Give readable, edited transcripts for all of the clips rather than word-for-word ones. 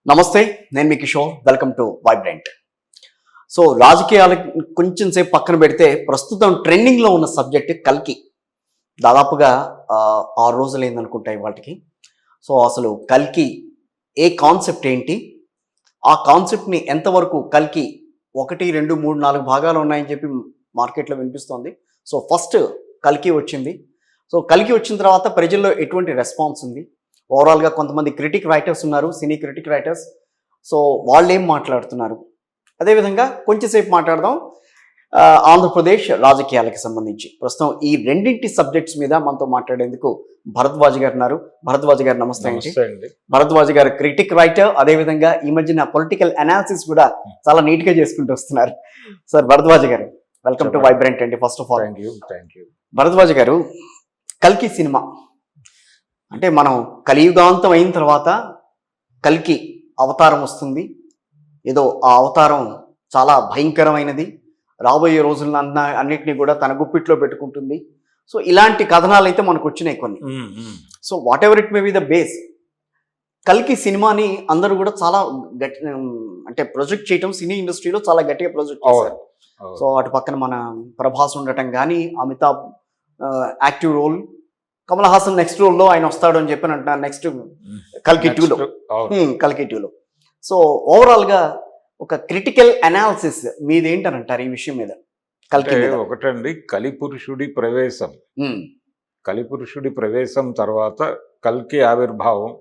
నమస్తే, నేను మీ Kishore. Welcome to Vibrant. So రాజకీయాలు కొంచెం సేపు పక్కన పెడితే ప్రస్తుతం ట్రెండింగ్లో ఉన్న సబ్జెక్ట్ కల్కి. దాదాపుగా 6 రోజులు అయిందనుకుంటాయి వాటికి. సో అసలు కల్కి ఏ కాన్సెప్ట్ ఏంటి, ఆ కాన్సెప్ట్ని ఎంతవరకు కల్కి 1, 2, 3, 4 భాగాలు ఉన్నాయని చెప్పి మార్కెట్లో వినిపిస్తోంది. సో ఫస్ట్ కల్కి వచ్చింది. సో కల్కి వచ్చిన తర్వాత ప్రజల్లో ఎటువంటి రెస్పాన్స్ ఉంది, ఓవరాల్గా కొంతమంది క్రిటిక్ రైటర్స్ ఉన్నారు, సినీ క్రిటిక్ రైటర్స్. సో వాళ్ళు ఏం మాట్లాడుతున్నారు, అదేవిధంగా కొంచెంసేపు మాట్లాడదాం ఆంధ్రప్రదేశ్ రాజకీయాలకు సంబంధించి. ప్రస్తుతం ఈ రెండింటి సబ్జెక్ట్స్ మీద మనతో మాట్లాడేందుకు భరద్వాజ్ గారు ఉన్నారు. భరద్వాజ్ గారు నమస్తే అండి. భరద్వాజ్ గారు క్రిటిక్ రైటర్, అదేవిధంగా ఈ మధ్యన పొలిటికల్ అనాలిసిస్ కూడా చాలా నీట్గా చేసుకుంటూ వస్తున్నారు. సార్ భరద్వాజ్ గారు, వెల్కమ్ టు వైబ్రెంట్ అండి. First of all thank you. Bharadwaj గారు, కల్కి సినిమా అంటే మనం కలియుగాంతం అయిన తర్వాత కల్కి అవతారం వస్తుంది. ఏదో ఆ అవతారం చాలా భయంకరమైనది, రాబోయే రోజులను అన్నిటినీ కూడా తన గుప్పిట్లో పెట్టుకుంటుంది. సో ఇలాంటి కథనాలు అయితే మనకు వచ్చినాయి కొన్ని. So what ever it may be the base, కల్కి సినిమాని అందరూ కూడా చాలా గట్టి అంటే ప్రొజెక్ట్ చేయటం సినీ ఇండస్ట్రీలో చాలా గట్టిగా ప్రొజెక్ట్ చేశారు. సో అటు పక్కన మన ప్రభాస్ ఉండటం కానీ, Amitabh active role, Kamal Haasan next రోల్లో ఆయన వస్తాడు అని చెప్పి అంటున్నారు నెక్స్ట్ కల్కి 2లో. కల్కి 2లో. సో ఓవరాల్గా ఒక క్రిటికల్ అనాలిసిస్ మీదేంటనంటారు ఈ విషయం మీద? కల్కి ఒకటండి, కలిపురుషుడి ప్రవేశం. కలిపురుషుడి ప్రవేశం తర్వాత కల్కి ఆవిర్భావం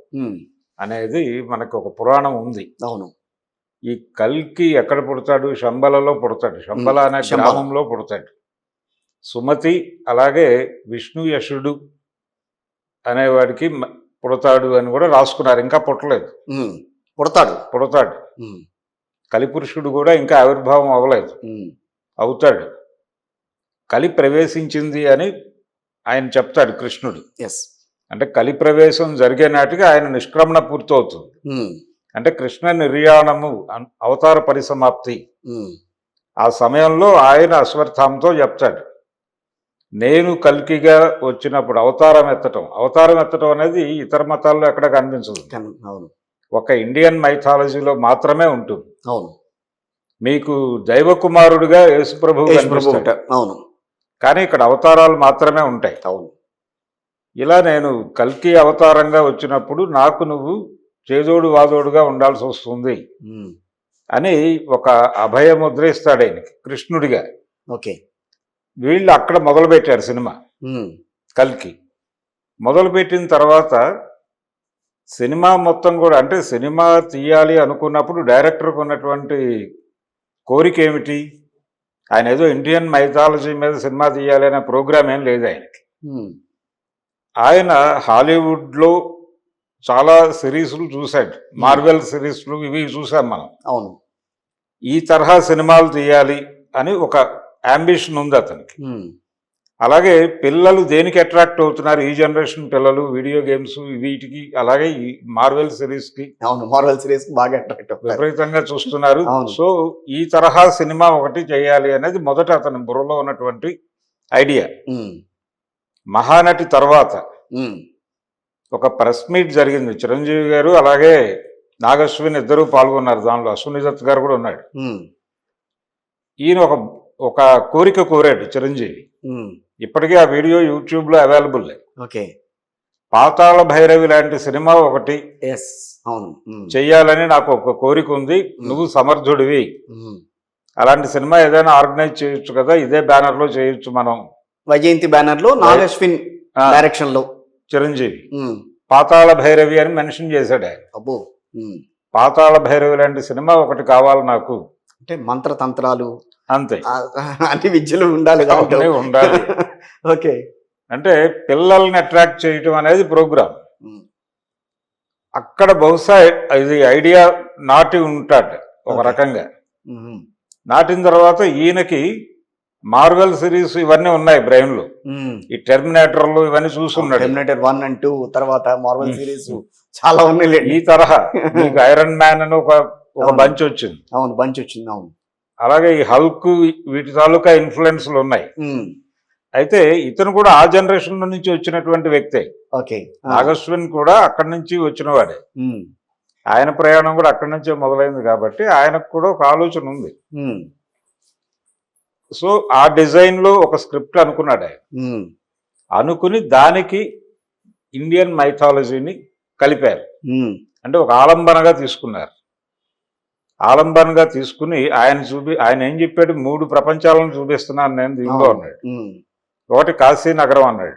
అనేది మనకు ఒక పురాణం ఉంది. అవును. ఈ కల్కి ఎక్కడ పుడతాడు? శంబలలో పుడతాడు. శంబల అనే గ్రామంలో పుడతాడు. సుమతి అలాగే విష్ణు యశుడు అనేవాడికి పుడతాడు అని కూడా రాసుకున్నారు. ఇంకా పుట్టలేదు. పుడతాడు. కలిపురుషుడు కూడా ఇంకా ఆవిర్భావం అవ్వలేదు, అవుతాడు. కలి ప్రవేశించింది అని ఆయన చెప్తాడు కృష్ణుడు. అంటే కలి ప్రవేశం జరిగే నాటికి ఆయన నిష్క్రమణ పూర్తవుతుంది. అంటే కృష్ణ నిర్యాణము, అవతార పరిసమాప్తి. ఆ సమయంలో ఆయన అశ్వత్థామతో చెప్తాడు, నేను కల్కిగా వచ్చినప్పుడు అవతారం ఎత్తటం అనేది ఇతర మతాల్లో ఎక్కడ కనిపించదు. ఒక ఇండియన్ మైథాలజీలో మాత్రమే ఉంటుంది. అవును. మీకు దైవ కుమారుడుగా యేసుప్రభువు కనిపిస్తాడు. అవును. కానీ ఇక్కడ అవతారాలు మాత్రమే ఉంటాయి. అవును. ఇలా నేను కల్కి అవతారంగా వచ్చినప్పుడు నాకు నువ్వు చేదోడు వాదోడుగా ఉండాల్సి వస్తుంది అని ఒక అభయముద్ర ఇస్తాడు ఆయనకి కృష్ణుడిగా. ఓకే. వీళ్ళు అక్కడ మొదలుపెట్టారు సినిమా. కల్కి మొదలుపెట్టిన తర్వాత సినిమా మొత్తం కూడా, అంటే సినిమా తీయాలి అనుకున్నప్పుడు డైరెక్టర్కి ఉన్నటువంటి కోరిక ఏమిటి? ఆయన ఏదో ఇండియన్ మైథాలజీ మీద సినిమా తీయాలి అనే ప్రోగ్రామ్ ఏం లేదు ఆయనకి. ఆయన హాలీవుడ్లో చాలా సిరీస్లు చూశాడు, మార్వెల్ సిరీస్లు ఇవి చూసాం మనం. అవును. ఈ తరహా సినిమాలు తీయాలి అని ఒక అంబిషన్ ఉంది అతనికి. అలాగే పిల్లలు దేనికి అట్రాక్ట్ అవుతున్నారు ఈ జనరేషన్ పిల్లలు? వీడియో గేమ్స్ వీటికి, అలాగే ఈ మార్వెల్ సిరీస్కి. మార్వెల్ సిరీస్ బాగా అట్రాక్ట్ విపరీతంగా చూస్తున్నారు. సో ఈ తరహా సినిమా ఒకటి చేయాలి అనేది మొదట అతని బుర్రలో ఉన్నటువంటి ఐడియా. మహానటి తర్వాత ఒక ప్రెస్ మీట్ జరిగింది. చిరంజీవి గారు అలాగే నాగశ్విన్ ఇద్దరూ పాల్గొన్నారు దానిలో. అశ్విని దత్ గారు కూడా ఉన్నాడు. ఈయన ఒక కోరిక కోరాడు చిరంజీవి. ఇప్పటికీ ఆ వీడియో యూట్యూబ్లో అవైలబుల్. ఓకే. పాతాళ భైరవి లాంటి సినిమా ఒకటి చెయ్యాలని నాకు ఒక కోరిక ఉంది, నువ్వు సమర్థుడివి, అలాంటి సినిమా ఏదైనా ఆర్గనైజ్ చేయొచ్చు కదా, ఇదే బ్యానర్ లో చేయొచ్చు మనం. వైజయంతి బ్యానర్ లో నాగశ్విన్ డైరెక్షన్ లో చిరంజీవి పాతాళ భైరవి అని మెన్షన్ చేశాడు ఆయన. అబ్బో. పాతాళ భైరవి లాంటి సినిమా ఒకటి కావాలి నాకు. అంటే మంత్రతంత్రాలు అంతే, అన్ని విద్యలు ఉండాలి. ఓకే. అంటే పిల్లల్ని అట్రాక్ట్ చేయటం అనేది ప్రోగ్రామ్. అక్కడ బహుశా ఇది ఐడియా నాటి ఉంటాడు ఒక రకంగా. నాటిన తర్వాత ఈయనకి మార్వెల్ సిరీస్ ఇవన్నీ ఉన్నాయి బ్రెయిన్ లో. ఈ టెర్మినేటర్లు ఇవన్నీ చూస్తున్నాడు. టెర్మినేటర్ 1 and 2 తర్వాత మార్వెల్ సిరీస్ చాలా ఉన్నాయి. ఈ తరహా మీకు ఐరన్ మ్యాన్ అని ఒక బంచ్ వచ్చింది. అవును, బంచ్ వచ్చింది. అవును. అలాగే ఈ హల్క్, వీటి తాలూకా ఇన్ఫ్లుయెన్స్లు ఉన్నాయి. అయితే ఇతను కూడా ఆ జనరేషన్ నుంచి వచ్చినటువంటి వ్యక్తే. ఓకే. నాగశ్విన్ కూడా అక్కడి నుంచి వచ్చిన వాడే. ఆయన ప్రయాణం కూడా అక్కడి నుంచే మొదలైంది కాబట్టి ఆయనకు కూడా ఒక ఆలోచన ఉంది. సో ఆ డిజైన్ లో ఒక స్క్రిప్ట్ అనుకున్నాడు ఆయన. అనుకుని దానికి ఇండియన్ మైథాలజీని కలిపారు. అంటే ఒక ఆలంబనగా తీసుకున్నారు. ఆలంబనగా తీసుకుని ఆయన ఏం చెప్పాడు, 3 ప్రపంచాలను చూపిస్తున్నాను నేను దీనిలో అన్నాడు. ఒకటి కాశీ నగరం అన్నాడు,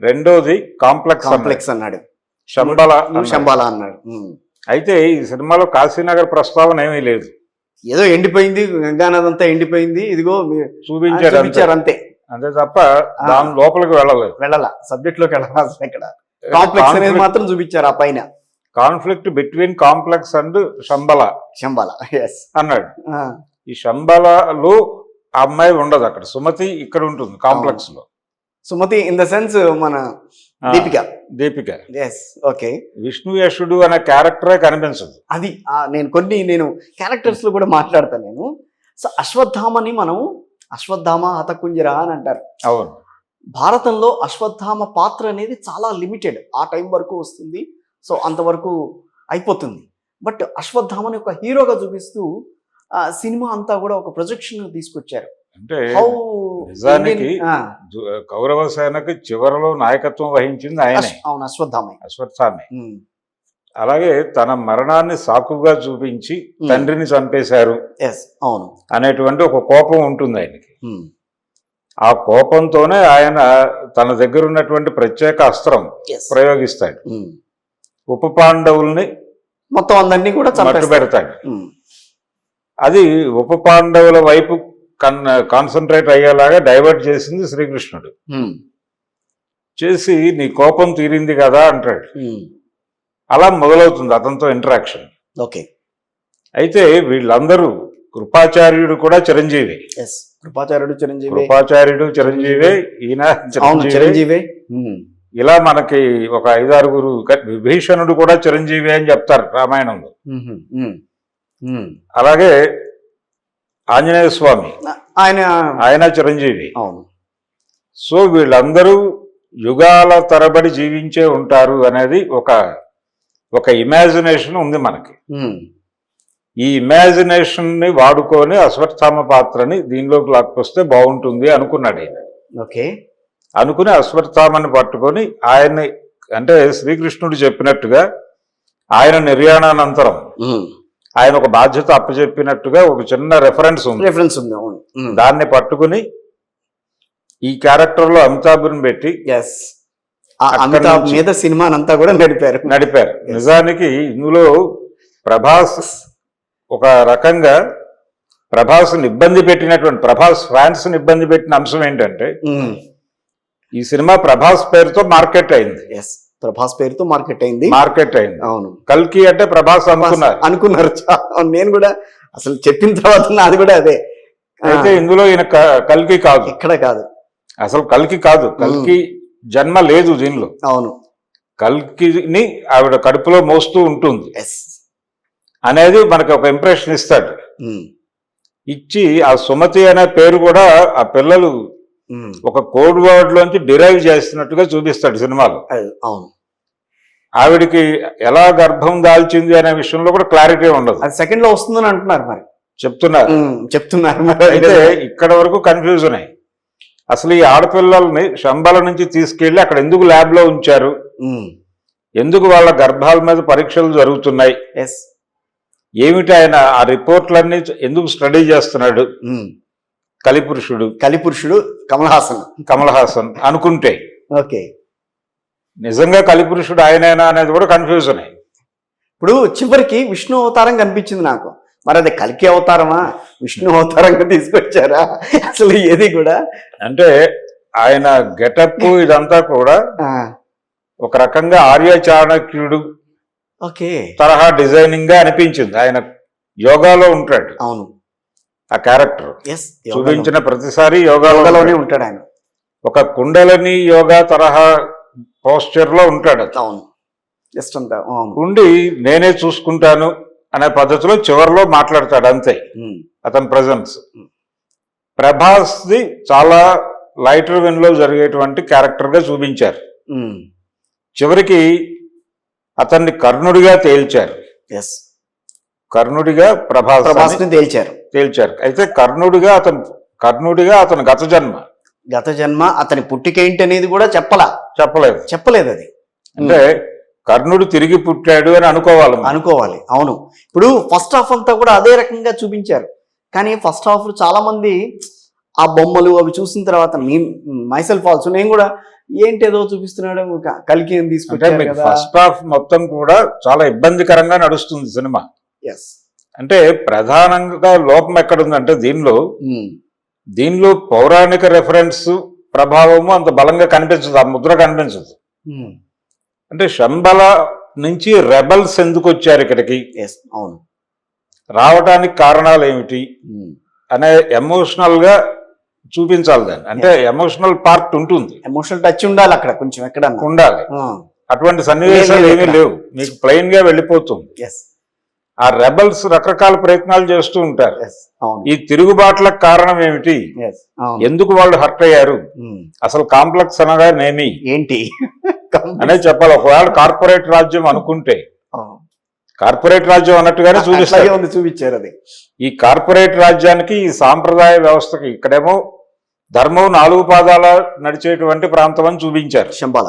రెండోది కాంప్లెక్స్ అన్నాడు, శంబాలా అన్నాడు. అయితే ఈ సినిమాలో కాశీనగర్ ప్రస్తావన ఏమీ లేదు. ఏదో ఎండిపోయింది, గంగానది అంతా ఎండిపోయింది, ఇదిగో చూపించారు అంతే తప్ప దాని లోపలికి వెళ్ళాల సబ్జెక్ట్ లోకి వెళ్ళాలి. ఇక్కడ కాంప్లెక్స్ అనేది మాత్రం చూపించారు. ఆ పైన conflict between complex and Shambhala అన్నాడు. ఈ శంబాలాలో ఆ అమ్మాయి ఉండదు, అక్కడ సుమతి ఇక్కడ ఉంటుంది కాంప్లెక్స్ లో. సుమతి ఇన్ ద సెన్స్ మన దీపిక. ఓకే. విష్ణుయశుడు అనే క్యారెక్టరే కనిపించదు. అది నేను క్యారెక్టర్స్ లో కూడా మాట్లాడతాను నేను. సో అశ్వత్థామని మనం అశ్వత్థామ హతకుంజర అని అంటారు. అవును. భారతంలో అశ్వత్థామ పాత్ర అనేది చాలా లిమిటెడ్, ఆ టైం వరకు వస్తుంది. సో అంతవరకు అయిపోతుంది. బట్ అశ్వత్థామని ఒక హీరోగా చూపిస్తూ సినిమా అంతా కూడా ఒక ప్రొజెక్షన్ తీసుకొచ్చారు. అంటే నిజానికి కౌరవ సేనకి చివరిలో నాయకత్వం వహించింది ఆయనే. అవును, అశ్వత్థామే. అలాగే తన మరణాన్ని సాకుగా చూపించి తండ్రిని చంపేశారు అవును అనేటువంటి ఒక కోపం ఉంటుంది ఆయనకి. ఆ కోపంతోనే ఆయన తన దగ్గర ఉన్నటువంటి ప్రత్యేక అస్త్రం ప్రయోగిస్తాడు. ఉప పాండవుల్ని మొత్తం అందరినీ కూడా పెడతాడు. అది ఉప పాండవుల వైపు కాన్సన్ట్రేట్ అయ్యేలాగా డైవర్ట్ చేసింది శ్రీకృష్ణుడు. చేసి నీ కోపం తీరింది కదా అంటాడు. అలా మొదలవుతుంది అతనితో ఇంటరాక్షన్. ఓకే. అయితే వీళ్ళందరూ కృపాచార్యుడు కూడా చిరంజీవి. కృపాచార్యుడు చిరంజీవే, ఈయన చిరంజీవి. ఇలా మనకి ఒక 5-6 విభీషణుడు కూడా చిరంజీవి అని చెప్తారు రామాయణంలో. అలాగే ఆంజనేయ స్వామి ఆయన చిరంజీవి. సో వీళ్ళందరూ యుగాల తరబడి జీవించే ఉంటారు అనేది ఒక ఇమాజినేషన్ ఉంది మనకి. ఈ ఇమాజినేషన్ ని వాడుకొని అశ్వత్థామ పాత్రని దీనిలోకి లాక్కొస్తే బాగుంటుంది అనుకున్నాడు ఆయన. ఓకే. అనుకుని అశ్వత్థామని పట్టుకొని ఆయన్ని, అంటే శ్రీకృష్ణుడు చెప్పినట్టుగా ఆయన నిర్యాణానంతరం ఆయన ఒక బాధ్యత అప్పచెప్పినట్టుగా ఒక చిన్న రెఫరెన్స్ ఉంది. దాన్ని పట్టుకుని ఈ క్యారెక్టర్ లో అమితాబ్ని పెట్టి అమితాబ్ మీద సినిమానంతా కూడా నడిపారు. నిజానికి ఇందులో ప్రభాస్ ఒక రకంగా ప్రభాస్ని ఇబ్బంది పెట్టినటువంటి, ప్రభాస్ ఫ్యాన్స్ ని ఇబ్బంది పెట్టిన అంశం ఏంటంటే ఈ సినిమా ప్రభాస్ పేరుతో మార్కెట్ అయింది. ప్రభాస్ పేరుతో మార్కెట్ అయింది. అవును. కల్కి అంటే ప్రభాస్ అనుకున్నారు. నేను కూడా అసలు చెప్పిన తర్వాత నాది కూడా అదే. అయితే ఇందులో ఈయన కల్కి కాదు, ఎక్కడ కాదు, అసలు కల్కి కాదు. కల్కి జన్మ లేదు దీనిలో. అవును. కల్కిని ఆవిడ కడుపులో మోస్తూ ఉంటుంది అనేది మనకి ఒక ఇంప్రెషన్ ఇస్తాడు. ఇచ్చి ఆ సుమతి అనే పేరు కూడా ఆ పిల్లలు ఒక కోడ్ వర్డ్ లోంచి డిరైవ్ చేస్తున్నట్టుగా చూపిస్తాడు సినిమాలో. అవును. ఆవిడికి ఎలా గర్భం దాల్చింది అనే విషయంలో కూడా క్లారిటీ ఉండదు. అది సెకండ్ లో వస్తుందని అంటున్నారు, మరి చెప్తున్నారు. అయితే ఇక్కడ వరకు కన్ఫ్యూజన్ అయ్యి అసలు ఈ ఆడపిల్లల్ని శంబాల నుంచి తీసుకెళ్లి అక్కడ ఎందుకు ల్యాబ్ లో ఉంచారు, ఎందుకు వాళ్ళ గర్భాల మీద పరీక్షలు జరుగుతున్నాయి, ఏమిటి ఆయన ఆ రిపోర్ట్లన్నీ ఎందుకు స్టడీ చేస్తున్నాడు, కలిపురుషుడు కమల్ హాసన్ అనుకుంటే ఓకే నిజంగా కలిపురుషుడు ఆయనేనా అనేది కూడా కన్ఫ్యూజన్ అయ్యి ఇప్పుడు చివరికి విష్ణు అవతారం కనిపించింది నాకు. మరి అది కల్కి అవతారమా, విష్ణు అవతారంగా తీసుకొచ్చారా, అసలు ఏది కూడా అంటే ఆయన గెటప్ ఇదంతా కూడా ఒక రకంగా ఆర్య చాణక్యుడు తరహా డిజైనింగ్ గా అనిపించింది. ఆయన యోగాలో ఉంటాడు. అవును. ఆ క్యారెక్టర్ చూపించిన ప్రతిసారి యోగాలోనే ఉంటాడు ఆయన. ఒక కుండలని యోగా తరహా పోస్చర్ లో ఉంటాడు. అవును. ఉండి నేనే చూసుకుంటాను అనే పద్ధతిలో చివరిలో మాట్లాడతాడు అంతే. అతని ప్రజెన్స్ ప్రభాస్ ది చాలా లైటర్ వెన్ లో జరిగేటువంటి క్యారెక్టర్ గా చూపించారు. చివరికి అతన్ని కర్ణుడిగా తేల్చారు. ఎస్ కర్ణుడిగా ప్రభాస్ ప్రభాస్ ని తేల్చారు. తేల్చారు. అయితే కర్ణుడిగా అతను గత జన్మ, గత జన్మ అతని పుట్టికేంటి అనేది కూడా చెప్పలేదు అది. అంటే కర్ణుడు తిరిగి పుట్టాడు అని అనుకోవాలి. అవును. ఇప్పుడు ఫస్ట్ హాఫ్ అంతా కూడా అదే రకంగా చూపించారు. కానీ ఫస్ట్ హాఫ్ చాలా మంది ఆ బొమ్మలు అవి చూసిన తర్వాత మైసెల్ఫ్ ఆల్సో నేను కూడా ఏంటేదో చూపిస్తున్నాడు కల్కి అని తీసుకొచ్చారు కదా. ఫస్ట్ హాఫ్ మొత్తం కూడా చాలా ఇబ్బందికరంగా నడుస్తుంది సినిమా. ఎస్. అంటే ప్రధానంగా లోపం ఎక్కడుందంటే దీనిలో పౌరాణిక రెఫరెన్స్ ప్రభావము అంత బలంగా కనిపించదు, ఆ ముద్ర కనిపించదు. అంటే శంబల నుంచి రెబల్స్ ఎందుకు వచ్చారు ఇక్కడికి, అవును, రావటానికి కారణాలు ఏమిటి అనే ఎమోషనల్ గా చూపించాలి దాన్ని. అంటే ఎమోషనల్ పార్ట్ ఉంటుంది, ఎమోషనల్ టచ్ ఉండాలి అక్కడ, కొంచెం ఎక్కడ ఉండాలి. అటువంటి సన్నివేశాలు ఏమీ లేవు, మీకు ప్లెయిన్ గా వెళ్ళిపోతుంది. ఆ రెబల్స్ రకరకాల ప్రయత్నాలు చేస్తూ ఉంటారు. ఈ తిరుగుబాట్లకు కారణం ఏమిటి, ఎందుకు వాళ్ళు హర్ట్ అయ్యారు, అసలు కాంప్లెక్స్ అనగా ఏంటి అనేది చెప్పాలి. ఒకవేళ కార్పొరేట్ రాజ్యం అనుకుంటే కార్పొరేట్ రాజ్యం అన్నట్టుగానే చూపించారు అది. ఈ కార్పొరేట్ రాజ్యానికి ఈ సాంప్రదాయ వ్యవస్థకి ఇక్కడేమో ధర్మం 4 పాదాల నడిచేటువంటి ప్రాంతం అని చూపించారు శంబాల.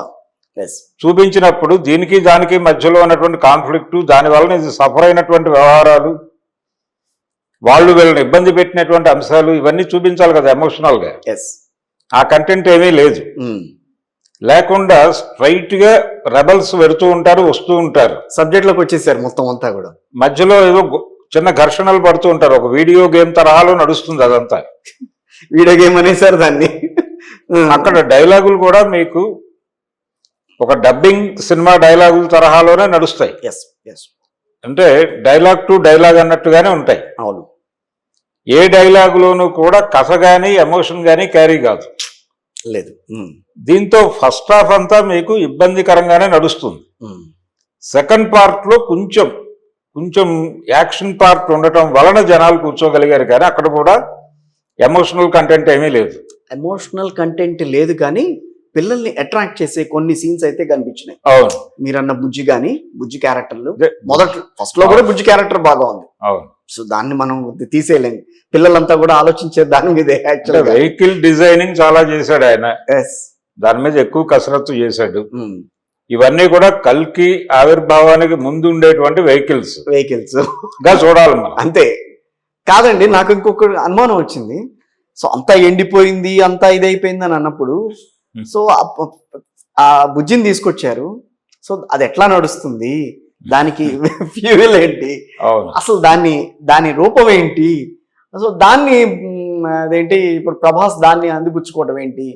చూపించినప్పుడు దీనికి దానికి మధ్యలో ఉన్నటువంటి కాన్ఫ్లిక్ట్, దానివల్ల ఇది సఫర్ అయినటువంటి వ్యవహారాలు, వాళ్ళు వీళ్ళని ఇబ్బంది పెట్టినటువంటి అంశాలు, ఇవన్నీ చూపించాలి కదా ఎమోషనల్ గా. ఆ కంటెంట్ ఏమీ లేదు. లేకుండా స్ట్రైట్ గా రెబల్స్ వెడుతూ ఉంటారు, వస్తూ ఉంటారు, సబ్జెక్ట్ లోకి వచ్చేసారు మొత్తం అంతా కూడా. మధ్యలో ఏదో చిన్న ఘర్షణలు పడుతూ ఉంటారు, ఒక వీడియో గేమ్ తరహాలో నడుస్తుంది అదంతా. వీడియో గేమ్ అనేసారు దాన్ని. అక్కడ డైలాగులు కూడా మీకు ఒక డబ్బింగ్ సినిమా డైలాగుల తరహాలోనే నడుస్తాయి. అంటే డైలాగ్ టు డైలాగ్ అన్నట్టుగానే ఉంటాయి. అవును. ఏ డైలాగులోనూ కూడా కథ గానీ ఎమోషన్ గానీ క్యారీ కాదు, లేదు. దీంతో ఫస్ట్ హాఫ్ అంతా మీకు ఇబ్బందికరంగానే నడుస్తుంది. సెకండ్ పార్ట్ లో కొంచెం యాక్షన్ పార్ట్ ఉండటం వలన జనాలు కూర్చోగలిగారు, కానీ అక్కడ కూడా ఎమోషనల్ కంటెంట్ ఏమీ లేదు. ఎమోషనల్ కంటెంట్ లేదు, కానీ పిల్లల్ని అట్రాక్ట్ చేసే కొన్ని సీన్స్ అయితే కనిపించినాయి. అవును, మీరన్న బుజ్జి క్యారెక్టర్లు ఫస్ట్ లో కూడా బుజ్జి క్యారెక్టర్ బాగా ఉంది. అవును. సో దాన్ని మనం తీసేయలేము, పిల్లలంతా కూడా ఆలోచించే దాని మీదే. వెహికల్ డిజైనింగ్ చాలా చేశాడు ఆయన, దాని మీద ఎక్కువ కసరత్తు చేశాడు. ఇవన్నీ కూడా కల్కి ఆవిర్భావానికి ముందు ఉండేటువంటి వెహికల్స్ గా చూడాలి మనం. అంతే కాదండి, నాకు ఇంకొక అనుమానం వచ్చింది. సో అంతా ఎండిపోయింది, అంతా ఇదైపోయింది అని అన్నప్పుడు, సో ఆ బుజ్జిని తీసుకొచ్చారు, సో అది ఎట్లా నడుస్తుంది, దానికి ఫ్యూయల్ ఏంటి, అసలు దాని రూపం ఏంటి, సో దాన్ని అదేంటి ఇప్పుడు ప్రభాస్ దాన్ని అందిపుచ్చుకోవడం ఏంటి,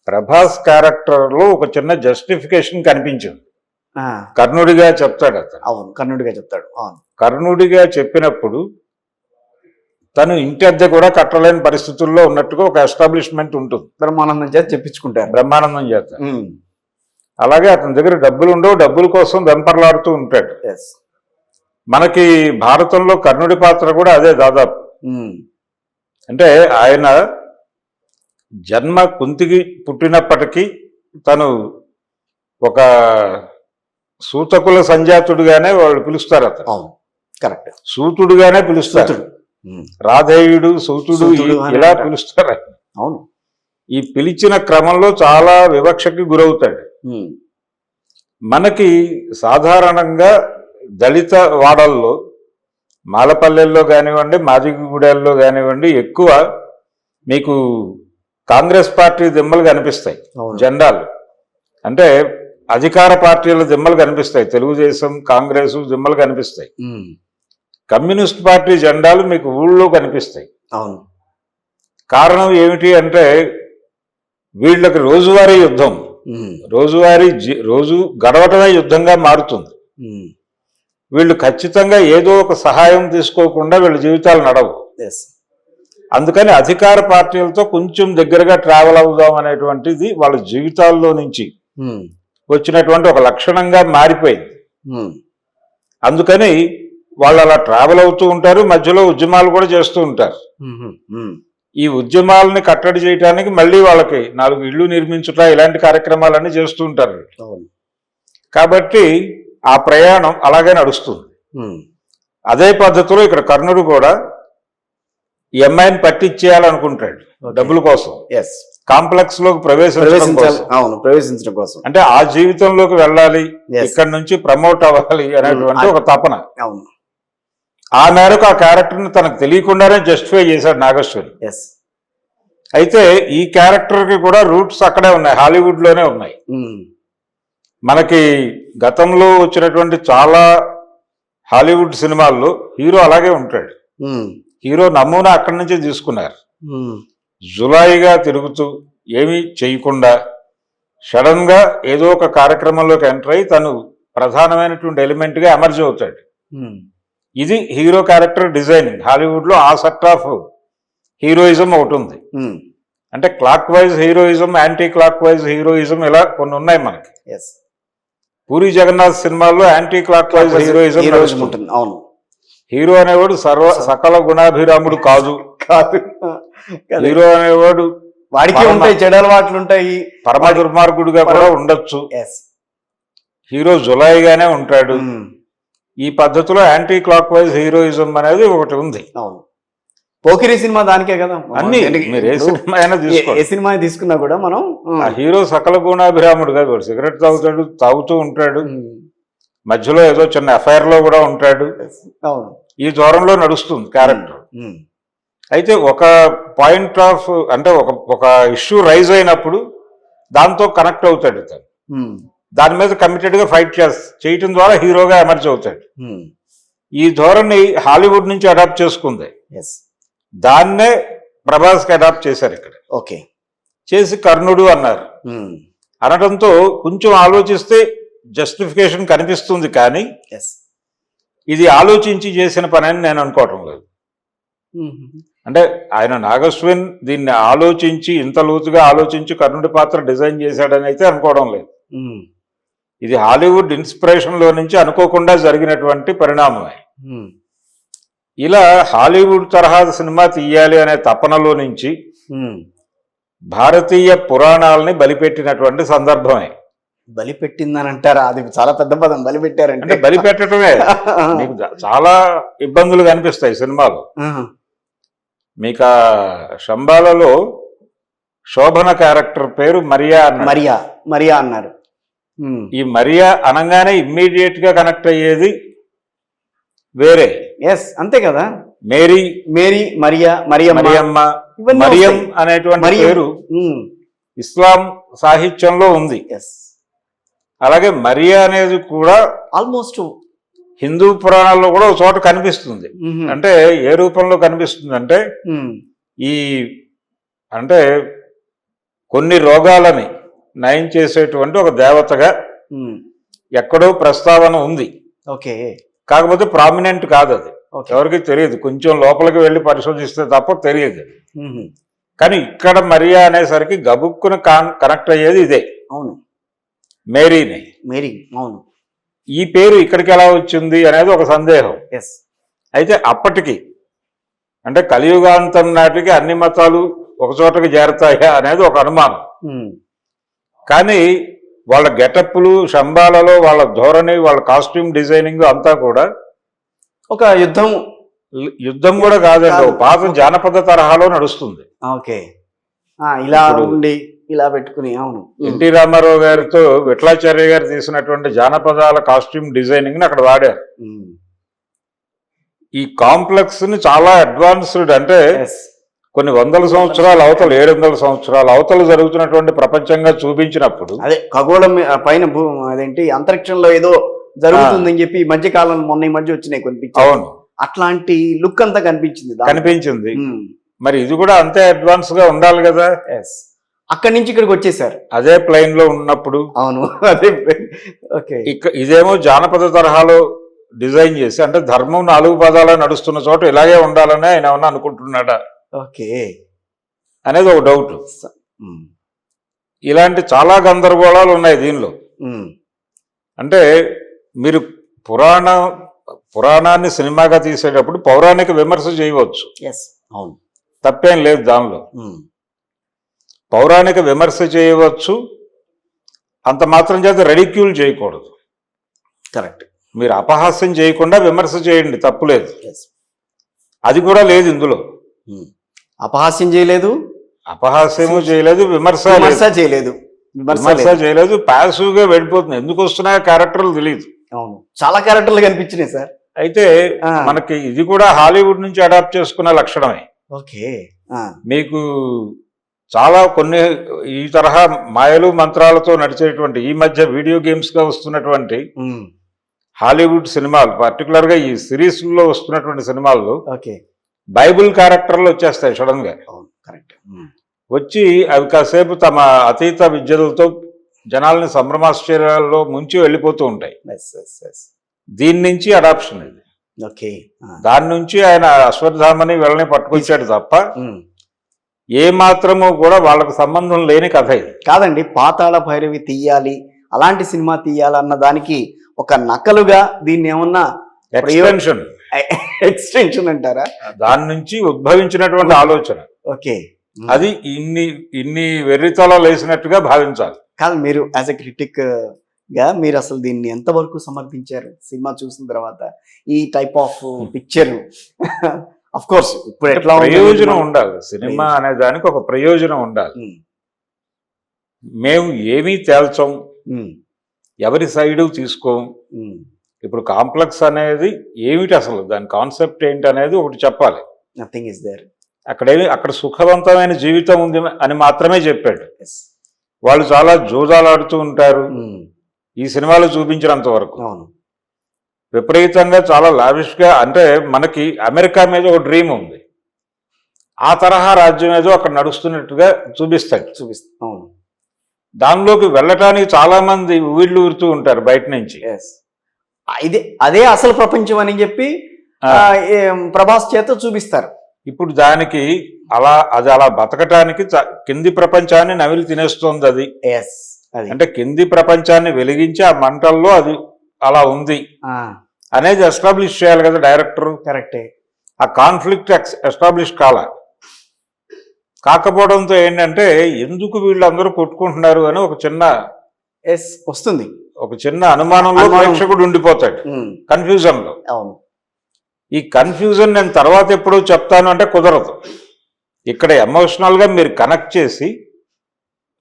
ప్రభాస్ క్యారెక్టర్ లో ఒక చిన్న జస్టిఫికేషన్ కనిపించింది. కర్ణుడిగా చెప్తాడు అతను. అవును, కర్ణుడిగా చెప్తాడు. అవును, కర్ణుడిగా చెప్పినప్పుడు తను ఇంటి అద్దె కూడా కట్టలేని పరిస్థితుల్లో ఉన్నట్టుగా ఒక ఎస్టాబ్లిష్మెంట్ ఉంటుంది. బ్రహ్మానందం చేత చెప్పించుకుంటారు. బ్రహ్మానందం చేత. అలాగే అతని దగ్గర డబ్బులు ఉండవు, డబ్బుల కోసం వెంపర్లాడుతూ ఉంటాడు. మనకి భారతంలో కర్ణుడి పాత్ర కూడా అదే దాదాపు. అంటే ఆయన జన్మ కుంతికి పుట్టినప్పటికీ తను ఒక సూతకుల సంజాతుడుగానే వాళ్ళు పిలుస్తారు అతను. కరెక్ట్, సూతుడుగానే పిలుస్తారు. రాధేయుడు, సూతుడు ఇలా పిలుస్తారు. అవును. ఈ పిలిచిన క్రమంలో చాలా వివక్షకి గురవుతాడు. మనకి సాధారణంగా దళిత వాడల్లో, మాలపల్లెల్లో కానివ్వండి, మాదిగూడెల్లో కానివ్వండి, ఎక్కువ మీకు కాంగ్రెస్ పార్టీ దిమ్మలు కనిపిస్తాయి, జెండాలు. అంటే అధికార పార్టీల దిమ్మలు కనిపిస్తాయి, తెలుగుదేశం, కాంగ్రెస్ దిమ్మలు కనిపిస్తాయి. కమ్యూనిస్ట్ పార్టీ జెండాలు మీకు ఊళ్ళో కనిపిస్తాయి. అవును. కారణం ఏమిటి అంటే వీళ్ళకి రోజువారీ యుద్ధం, రోజు గడవటమే యుద్ధంగా మారుతుంది. వీళ్ళు ఖచ్చితంగా ఏదో ఒక సహాయం తీసుకోకుండా వీళ్ళ జీవితాలు నడవు. అందుకని అధికార పార్టీలతో కొంచెం దగ్గరగా ట్రావెల్ అవుదాం అనేటువంటిది వాళ్ళ జీవితాల్లో నుంచి వచ్చినటువంటి ఒక లక్షణంగా మారిపోయింది. అందుకని వాళ్ళు అలా ట్రావెల్ అవుతూ ఉంటారు, మధ్యలో ఉద్యమాలు కూడా చేస్తూ ఉంటారు. ఈ ఉద్యమాలని కట్టడి చేయడానికి మళ్ళీ వాళ్ళకి 4 ఇళ్ళు నిర్మించుట, ఇలాంటి కార్యక్రమాలన్నీ చేస్తూ ఉంటారు. కాబట్టి ఆ ప్రయాణం అలాగే నడుస్తుంది. అదే పద్ధతిలో ఇక్కడ కర్ణుడు కూడా ఈ అమ్మాయిని పట్టించేయాలనుకుంటాడు డబ్బుల కోసం, ఎస్, కాంప్లెక్స్ లోకి ప్రవేశించడం కోసం, అంటే ఆ జీవితంలోకి వెళ్ళాలి, Yes. ఇక్కడ నుంచి ప్రమోట్ అవ్వాలి అనేటువంటి ఒక తపన. అవును, ఆ మేరకు ఆ క్యారెక్టర్ ని తనకు తెలియకుండానే జస్టిఫై చేశాడు నాగేశ్వరి. ఎస్, అయితే ఈ క్యారెక్టర్ కి కూడా రూట్స్ అక్కడే ఉన్నాయి, హాలీవుడ్ లోనే ఉన్నాయి. మనకి గతంలో వచ్చినటువంటి చాలా హాలీవుడ్ సినిమాల్లో హీరో అలాగే ఉంటాడు. హీరో నమూనా అక్కడి నుంచే తీసుకున్నారు. జులాయిగా తిరుగుతూ ఏమీ చేయకుండా సడన్ గా ఏదో ఒక కార్యక్రమంలోకి ఎంటర్ అయ్యి తను ప్రధానమైనటువంటి ఎలిమెంట్ గా ఎమర్జ్ అవుతాడు. ఇది హీరో క్యారెక్టర్ డిజైనింగ్. హాలీవుడ్ లో ఆ సెట్ ఆఫ్ హీరోయిజం ఒకటి ఉంది. అంటే clock wise heroism, anti clock wise heroism, ఇలా కొన్ని ఉన్నాయి మనకి. పూరి జగన్నాథ్ సినిమాల్లో యాంటీ క్లాక్ వైజ్ హీరోయిజం ఉంటుంది. అవును, హీరో అనేవాడు సకల గుణాభిరాముడు కాదు. హీరో అనేవాడు వాడికి ఉంటాయి, చెడు అలవాట్లు ఉంటాయి, పరమ దుర్మార్గుడుగా కూడా ఉండొచ్చు. హీరో జులాయిగానే ఉంటాడు. ఈ పద్ధతిలో యాంటీ క్లాక్ వైజ్ హీరోయిజం అనేది ఒకటి ఉంది. అవును, పోకిరి సినిమా దానికే కదా. అన్ని మీరు ఏ సినిమా అయినా తీసుకోండి, ఏ సినిమా తీసుకున్నా కూడా మనం ఆ హీరో సకల గుణాభిరాముడు కాదు. సిగరెట్ తాగుతూ ఉంటాడు, మధ్యలో ఏదో చిన్న ఎఫ్ఐఆర్ లో కూడా ఉంటాడు. అవును, ఈ దూరంలో నడుస్తుంది క్యారెక్టర్. అయితే ఒక పాయింట్ ఆఫ్ అంటే ఒక ఇష్యూ రైజ్ అయినప్పుడు దాంతో కనెక్ట్ అవుతాడు తను, దాని మీద కమిటెడ్ గా ఫైట్ చేయటం ద్వారా హీరోగా ఎమర్జ్ అవుతాడు. ఈ ధోరణి హాలీవుడ్ నుంచి అడాప్ట్ చేసుకుంది. దాన్నే ప్రభాస్ కి అడాప్ట్ చేశారు ఇక్కడ. ఓకే, చేసి కర్ణుడు అన్నారు. అనడంతో కొంచెం ఆలోచిస్తే జస్టిఫికేషన్ కనిపిస్తుంది, కానీ ఇది ఆలోచించి చేసిన పని అని నేను అనుకోవటం లేదు. అంటే ఆయన నాగస్విన్ దీన్ని ఆలోచించి, ఇంత లోతుగా ఆలోచించి కర్ణుడి పాత్ర డిజైన్ చేశాడని అయితే అనుకోవడం లేదు. ఇది హాలీవుడ్ ఇన్స్పిరేషన్ లో నుంచి అనుకోకుండా జరిగినటువంటి పరిణామమే. ఇలా హాలీవుడ్ తరహా సినిమా తీయాలి అనే తపనలో నుంచి భారతీయ పురాణాలని బలిపెట్టినటువంటి సందర్భమే. బలిపెట్టిందని అంటారా? అది చాలా పెద్ద పదం, బలిపెట్టారంటే. బలిపెట్టడమే. మీకు చాలా ఇబ్బందులు కనిపిస్తాయి సినిమాలో. మీకు ఆ శంబాలలో శోభన క్యారెక్టర్ పేరు మరియా అన్నారు. ఈ మరియా అనగానే ఇమ్మీడియట్ గా కనెక్ట్ అయ్యేది వేరే. ఎస్, అంతే కదా. మేరీ, మరియమ్మ మరియం అనేటువంటి పేరు ఇస్లాం సాహిత్యంలో ఉంది. అలాగే మరియా అనేది కూడా ఆల్మోస్ట్ హిందూ పురాణాల్లో కూడా ఒక చోట కనిపిస్తుంది. అంటే ఏ రూపంలో కనిపిస్తుంది అంటే, ఈ అంటే కొన్ని రోగాలని నయం చేసేటువంటి ఒక దేవతగా ఎక్కడో ప్రస్తావన ఉంది. ఓకే, కాకపోతే ప్రామినెంట్ కాదు, అది ఎవరికి తెలియదు. కొంచెం లోపలికి వెళ్ళి పరిశోధిస్తే తప్ప తెలియదు. కానీ ఇక్కడ మరియా అనేసరికి గబుక్కున కనెక్ట్ అయ్యేది ఇదే. అవును, మేరీ. అవును, ఈ పేరు ఇక్కడికి ఎలా వచ్చింది అనేది ఒక సందేహం. అయితే అప్పటికి అంటే కలియుగాంతం నాటికి అన్ని మతాలు ఒక చోటకి చేరతాయా అనేది ఒక అనుమానం. కానీ వాళ్ళ గెటప్లు, శంబాలలో వాళ్ళ ధోరణి, వాళ్ళ కాస్ట్యూమ్ డిజైనింగ్ అంతా కూడా ఒక యుద్ధం కూడా కాదండి, పాత జానపద తరహాలో నడుస్తుంది. ఓకే, ఇలా ఉండి ఇలా పెట్టుకుని. అవును, ఎన్టీ రామారావు గారితో విఠలాచార్య గారు తీసినటువంటి జానపదాల కాస్ట్యూమ్ డిజైనింగ్ ని అక్కడ వాడారు. ఈ కాంప్లెక్స్ ని చాలా అడ్వాన్స్డ్, అంటే కొన్ని వందల సంవత్సరాల అవతల, 700 సంవత్సరాల అవతల జరుగుతున్నటువంటి ప్రపంచంగా చూపించినప్పుడు, అదే ఖగోళం పైన అదేంటి అంతరిక్షంలో ఏదో జరుగుతుందని చెప్పి ఈ మధ్య కాలం మొన్న ఈ మధ్య వచ్చినాయి కొన్ని పిక్చర్స్. అవును, అట్లాంటి లుక్ అంతా కనిపించింది. మరి ఇది కూడా అంతే అడ్వాన్స్ గా ఉండాలి కదా. అక్కడి నుంచి ఇక్కడికి వచ్చేసారు అదే ప్లైన్ లో ఉన్నప్పుడు. అవును, అదే. ఓకే, ఇదేమో జానపద తరహాలో డిజైన్ చేసి, అంటే ధర్మం 4 పదాల నడుస్తున్న చోట ఇలాగే ఉండాలని ఆయన ఏమన్నా అనుకుంటున్నాడా ఓకే అనేది ఒక డౌట్. ఇలాంటి చాలా గందరగోళాలు ఉన్నాయి దీనిలో. అంటే మీరు పురాణాన్ని సినిమాగా తీసేటప్పుడు పౌరాణిక విమర్శ చేయవచ్చు, అవును, తప్పేం లేదు దానిలో. పౌరాణిక విమర్శ చేయవచ్చు, అంత మాత్రం చేత రెడిక్యూల్ చేయకూడదు. కరెక్ట్. మీరు అపహాస్యం చేయకుండా విమర్శ చేయండి, తప్పులేదు. ఎస్. అది కూడా లేదు ఇందులో. అపహాస్యం చేయలేదు, అపహాస్యము చేయలేదు, విమర్శ విమర్శ చేయలేదు. విమర్శ చేయలేదు. పాసివ్ గా వెళ్ళిపోతుంది. ఎందుకు వస్తున్నాయో క్యారెక్టర్లు తెలియదు. అవును, చాలా క్యారెక్టర్లు కనిపించినాయి సార్. అయితే మనకి ఇది కూడా హాలీవుడ్ నుంచి అడాప్ట్ చేసుకున్న లక్షణమే. ఓకే. మీకు చాలా కొన్ని ఈ తరహా మాయలు మంత్రాలతో నడిచేటువంటి ఈ మధ్య వీడియో గేమ్స్ గా వస్తున్నటువంటి హాలీవుడ్ సినిమాలు, పర్టికులర్ గా ఈ సిరీస్ లో వస్తున్నటువంటి సినిమాల్లో ఓకే బైబిల్ క్యారెక్టర్లు వచ్చేస్తాయి సడన్ గా. కరెక్ట్. వచ్చి అవి కాసేపు తమ అతీత విద్యలతో జనాల్ని సంభ్రమాశ్చర్యాల్లో ముంచి వెళ్ళిపోతూ ఉంటాయి. దీని నుంచి అడాప్షన్ ఇది. ఓకే. దాని నుంచి ఆయన అశ్వత్థామని వీళ్ళని పట్టుకొచ్చాడు తప్ప ఏ మాత్రము కూడా వాళ్ళకు సంబంధం లేని కథ ఇది కాదండి. పాతాళ భైరవి తీయాలి, అలాంటి సినిమా తీయాలన్న దానికి ఒక నకలుగా దీన్ని ఏమన్నా ఎక్స్టెన్షన్ అంటారా? దాని నుంచి ఉద్భవించినటువంటి ఆలోచన. ఓకే. అది ఇన్ని వెర్రితలో లేసినట్టుగా భావించాలి. కాదు, మీరు యాజ్ ఎ క్రిటిక్ గా మీరు అసలు దీన్ని ఎంతవరకు సమర్థించారు సినిమా చూసిన తర్వాత? ఈ type of picture of course ఇప్పుడు ఎట్లా ప్రయోజనం ఉండాలి. సినిమా అనే దానికి ఒక ప్రయోజనం ఉండాలి. మేము ఏమీ తేల్చం, ఎవరి సైడు తీసుకోం. ఇప్పుడు కాంప్లెక్స్ అనేది ఏమిటి, అసలు దాని కాన్సెప్ట్ ఏంటి అనేది ఒకటి చెప్పాలి. Nothing is there. అక్కడ సుఖవంతమైన జీవితం ఉంది అని మాత్రమే చెప్పాడు. వాళ్ళు చాలా జోదాలాడుతూ ఉంటారు ఈ సినిమాలో చూపించినంత వరకు. విపరీతంగా చాలా లావిష్గా, అంటే మనకి అమెరికా మీద ఒక డ్రీమ్ ఉంది, ఆ తరహా రాజ్యం ఏదో అక్కడ నడుస్తున్నట్టుగా చూపిస్తాడు. దానిలోకి వెళ్ళటానికి చాలా మంది ఊళ్ళు ఊరుతూ ఉంటారు బయట నుంచి. అదే అసలు ప్రపంచం అని చెప్పి ప్రభాస్ చేత చూపిస్తారు. ఇప్పుడు దానికి అది అలా బతకటానికి కింది ప్రపంచాన్ని నవిలి తినేస్తోంది అది. అంటే కింది ప్రపంచాన్ని వెలిగించి ఆ మంటల్లో అది అలా ఉంది అనేది ఎస్టాబ్లిష్ చేయాలి కదా డైరెక్టర్. కరెక్టే. ఆ కాన్ఫ్లిక్ట్ ఎస్టాబ్లిష్ కాకపోవడంతో ఏంటంటే ఎందుకు వీళ్ళందరూ కొట్టుకుంటున్నారు అని ఒక చిన్న వస్తుంది, ఒక చిన్న అనుమానంలో ప్రేక్షకుడు ఉండిపోతాడు, కన్ఫ్యూజన్ లో. ఈ కన్ఫ్యూజన్ నేను తర్వాత ఎప్పుడో చెప్తాను అంటే కుదరదు. ఇక్కడ ఎమోషనల్ గా మీరు కనెక్ట్ చేసి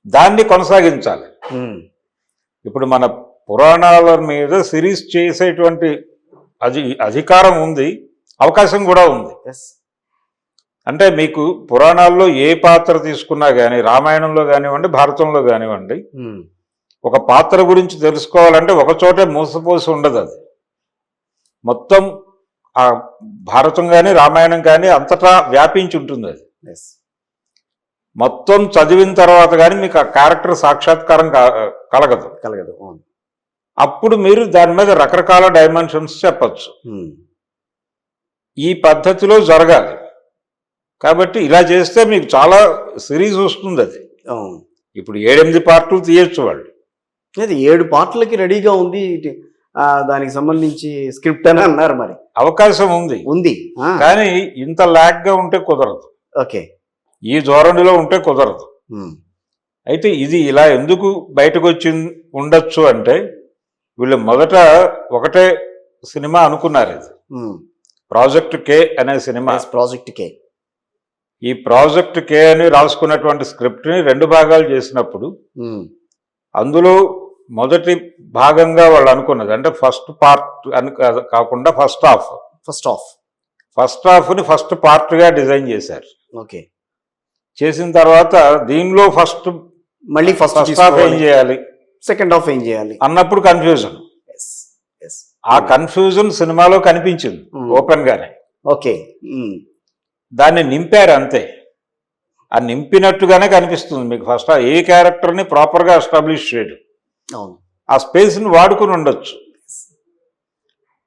దాన్ని కొనసాగించాలి. ఇప్పుడు మన పురాణాల మీద సిరీస్ చేసేటువంటి అధికారం ఉంది, అవకాశం కూడా ఉంది. అంటే మీకు పురాణాల్లో ఏ పాత్ర తీసుకున్నా కానీ, రామాయణంలో కానివ్వండి, భారతంలో కానివ్వండి, ఒక పాత్ర గురించి తెలుసుకోవాలంటే ఒక చోటే మూసపోసి ఉండదు. అది మొత్తం ఆ భారతం కానీ రామాయణం కానీ అంతటా వ్యాపించి ఉంటుంది. అది మొత్తం చదివిన తర్వాత కానీ మీకు ఆ క్యారెక్టర్ సాక్షాత్కారం కలగదు. అప్పుడు మీరు దాని మీద రకరకాల డైమెన్షన్స్ చెప్పచ్చు. ఈ పద్ధతిలో జరగాలి. కాబట్టి ఇలా చేస్తే మీకు చాలా సిరీస్ వస్తుంది. అది ఇప్పుడు 7-8 పార్ట్లు తీయచ్చు వాళ్ళు. 7 పార్ట్లకి రెడీగా ఉంది దానికి సంబంధించి స్క్రిప్ట్ అని అన్నారు. మరి అవకాశం ఉంది కానీ ఇంత ల్యాక్ గా ఉంటే కుదరదు. ఓకే. ఈ ధోరణిలో ఉంటే కుదరదు. అయితే ఇది ఇలా ఎందుకు బయటకు వచ్చి ఉండొచ్చు అంటే వీళ్ళు మొదట ఒకటే సినిమా అనుకున్నారు. ఇది ప్రాజెక్ట్ కే అనే సినిమా. ప్రాజెక్ట్ కే. ఈ ప్రాజెక్ట్ కే అని రాసుకున్నటువంటి స్క్రిప్ట్ ని 2 భాగాలు చేసినప్పుడు అందులో మొదటి భాగంగా వాళ్ళు అనుకున్నది అంటే ఫస్ట్ పార్ట్ అని కాకుండా ఫస్ట్ హాఫ్ని ఫస్ట్ పార్ట్ గా డిజైన్ చేశారు. ఓకే. చేసిన తర్వాత దీనిలో మళ్ళీ ఫస్ట్ హాఫ్ ఏం చేయాలి, సెకండ్ హాఫ్ ఏం చేయాలి అన్నప్పుడు కన్ఫ్యూజన్. ఆ కన్ఫ్యూజన్ సినిమాలో కనిపించింది ఓపెన్ గానే. ఓకే. దాన్ని నింపారు అంతే. ఆ నింపినట్టుగానే కనిపిస్తుంది మీకు. ఫస్ట్ ఏ క్యారెక్టర్ని ప్రాపర్గా ఎస్టాబ్లిష్ చేయడు, ఆ స్పేస్ని వాడుకుని ఉండొచ్చు.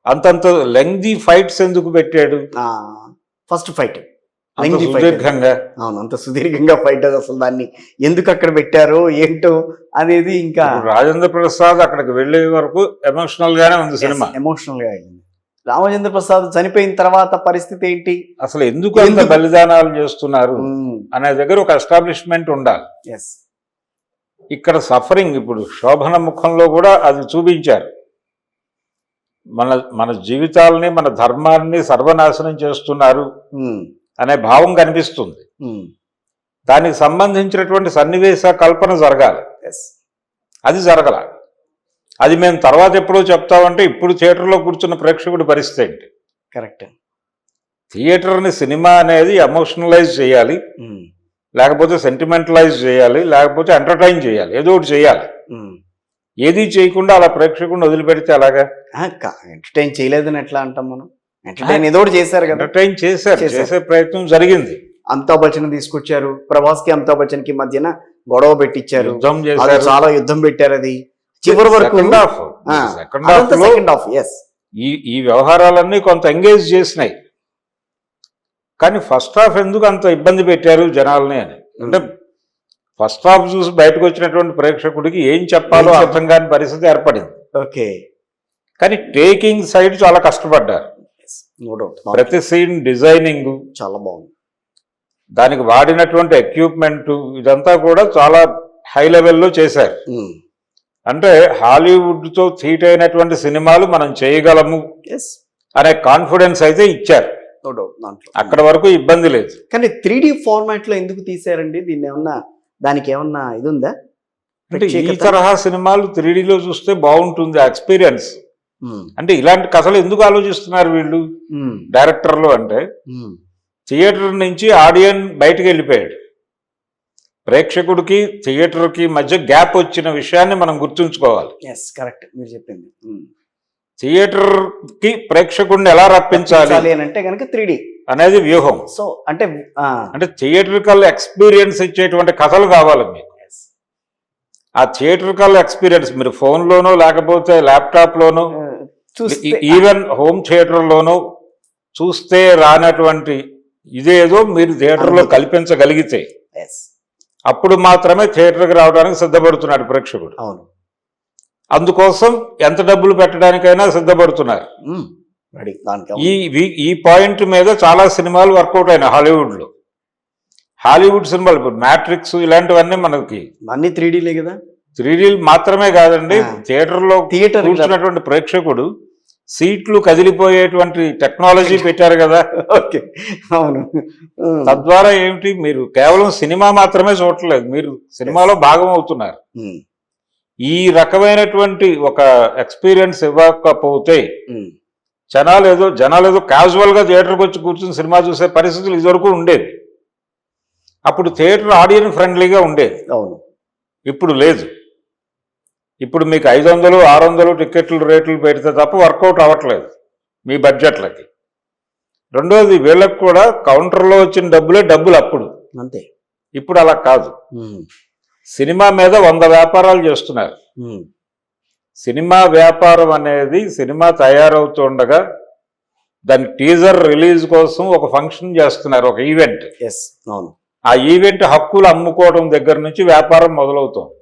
అంతంత లెంగ్దీ ఫైట్స్ ఎందుకు పెట్టాడు? ఫస్ట్ ఫైట్ సుదీర్ఘంగా, అంత సుదీర్ఘంగా ఫైట్ అసలు దాన్ని ఎందుకు అక్కడ పెట్టారో ఏంటో అనేది. ఇంకా రాజేంద్ర ప్రసాద్ అక్కడికి వెళ్ళే వరకు ఎమోషనల్ గానే ఉంది సినిమా. ఎమోషనల్ గా అయింది. రామచంద్ర ప్రసాద్ చనిపోయిన తర్వాత పరిస్థితి ఏంటి, అసలు ఎందుకు అంత బలిదానాలు చేస్తున్నారు అనే దగ్గర ఒక ఎస్టాబ్లిష్మెంట్ ఉండాలి. ఇక్కడ సఫరింగ్ ఇప్పుడు శోభన ముఖంలో కూడా అది చూపించారు. మన మన జీవితాలని మన ధర్మాన్ని సర్వనాశనం చేస్తున్నారు అనే భావం కనిపిస్తుంది. దానికి సంబంధించినటువంటి సన్నివేశ కల్పన జరగాలి. అది జరగల. అది మేము తర్వాత ఎప్పుడో చెప్తామంటే ఇప్పుడు థియేటర్లో కూర్చున్న ప్రేక్షకుడి పరిస్థితి ఏంటి? కరెక్ట్. థియేటర్ని సినిమా అనేది ఎమోషనలైజ్ చేయాలి, లేకపోతే సెంటిమెంటలైజ్ చేయాలి, లేకపోతే ఎంటర్టైన్ చేయాలి, ఏదో ఒకటి చేయాలి. ఏది చేయకుండా అలా ప్రేక్షకుడిని వదిలిపెడితే అలాగా? ఎంటర్టైన్ చేయలేదని ఎట్లా అంటాం మనం? ఎంటర్టైన్ ఏదో ఒకటి చేశారు కదా. ఎంటర్టైన్ చేసే ప్రయత్నం జరిగింది. అమితాబ్ బచ్చన్ తీసుకొచ్చారు, ప్రభాస్ కి అమితాబ్ బచ్చన్ కి మధ్యన గొడవ పెట్టించారు, యుద్ధం అది చేశారు, చాలా యుద్ధం పెట్టారు. అది చివరి వరకు సెకండ్ హాఫ్ ఈ వ్యవహారాలన్నీ కొంత ఎంగేజ్ చేసినాయి. కానీ ఫస్ట్ హాఫ్ ఎందుకు అంత ఇబ్బంది పెట్టారు జనాల్ని అని అంటే, ఫస్ట్ హాఫ్ చూసి బయటకు వచ్చినటువంటి ప్రేక్షకుడికి ఏం చెప్పాలో అర్థం కాని పరిస్థితి ఏర్పడింది. ఓకే. కానీ టేకింగ్ సైడ్ చాలా కష్టపడ్డారు. ప్రతి సీన్ డిజైనింగ్ చాలా బాగుంది, దానికి వాడినటువంటి ఎక్విప్మెంట్ ఇదంతా కూడా చాలా హై లెవెల్లో చేశారు. అంటే హాలీవుడ్తో థీట్ అయినటువంటి సినిమాలు మనం చేయగలము అనే కాన్ఫిడెన్స్ అయితే ఇచ్చారు. అక్కడ వరకు ఇబ్బంది లేదు. కానీ 3D ఫార్మాట్ లో ఎందుకు తీసారండి దీన్ని? దానికి ఏమన్నా ఇది ఉందా? అంటే ఈ తరహా సినిమాలు 3Dలో చూస్తే బాగుంటుంది ఎక్స్పీరియన్స్. అంటే ఇలాంటి కథలు ఎందుకు ఆలోచిస్తున్నారు వీళ్ళు డైరెక్టర్లు అంటే, థియేటర్ నుంచి ఆడియన్ బయటకు వెళ్ళిపోయాడు, ప్రేక్షకుడికి థియేటర్కి మధ్య గ్యాప్ వచ్చిన విషయాన్ని మనం గుర్తుంచుకోవాలి. కరెక్ట్, మీరు చెప్పింది. థియేటర్కి ప్రేక్షకుడిని ఎలా రప్పించాలి అంటే కనుక 3D అనేది వ్యూహం. సో అంటే థియేటర్కల్ ఎక్స్పీరియన్స్ ఇచ్చేటువంటి కథలు కావాలి మీకు. ఆ థియేటర్కల్ ఎక్స్పీరియన్స్ మీరు ఫోన్లోనో లేకపోతే ల్యాప్టాప్లోనో ఈవెన్ హోమ్ థియేటర్లోనో చూస్తే రానటువంటి ఇదేదో మీరు థియేటర్లో కల్పించగలిగితే అప్పుడు మాత్రమే థియేటర్కి రావడానికి సిద్ధపడుతున్నాడు ప్రేక్షకుడు. అవును, అందుకోసం ఎంత డబ్బులు పెట్టడానికైనా సిద్ధపడుతున్నారు. ఈ పాయింట్ మీద చాలా సినిమాలు వర్కౌట్ అయినాయి హాలీవుడ్లో. హాలీవుడ్ సినిమాలు ఇప్పుడు మ్యాట్రిక్స్ ఇలాంటివన్నీ మనకి అన్ని 3Dలే కదా. 3D మాత్రమే కాదండి, థియేటర్ కూర్చున్నటువంటి ప్రేక్షకుడు సీట్లు కదిలిపోయేటువంటి టెక్నాలజీ పెట్టారు కదా. ఓకే, అవును. తద్వారా ఏమిటి, మీరు కేవలం సినిమా మాత్రమే చూడట్లేదు, మీరు సినిమాలో భాగం అవుతున్నారు. ఈ రకమైనటువంటి ఒక ఎక్స్పీరియన్స్ ఇవ్వకపోతే జనాలు ఏదో క్యాజువల్ గా థియేటర్కి వచ్చి కూర్చుని సినిమా చూసే పరిస్థితులు ఇదివరకు ఉండేది. అప్పుడు థియేటర్ ఆడియన్ ఫ్రెండ్లీగా ఉండేది. అవును, ఇప్పుడు లేదు. ఇప్పుడు మీకు 500, 600 టికెట్లు రేట్లు పెడితే తప్ప వర్కౌట్ అవ్వట్లేదు మీ బడ్జెట్లకి. రెండోది, వీళ్ళకి కూడా కౌంటర్లో వచ్చిన డబ్బులు అప్పుడు అంతే. ఇప్పుడు అలా కాదు. సినిమా మీద 100 వ్యాపారాలు చేస్తున్నారు. సినిమా వ్యాపారం అనేది సినిమా తయారవుతుండగా దాని టీజర్ రిలీజ్ కోసం ఒక ఫంక్షన్ చేస్తున్నారు, ఒక ఈవెంట్. అవును, ఆ ఈవెంట్ హక్కులు అమ్ముకోవడం దగ్గర నుంచి వ్యాపారం మొదలవుతుంది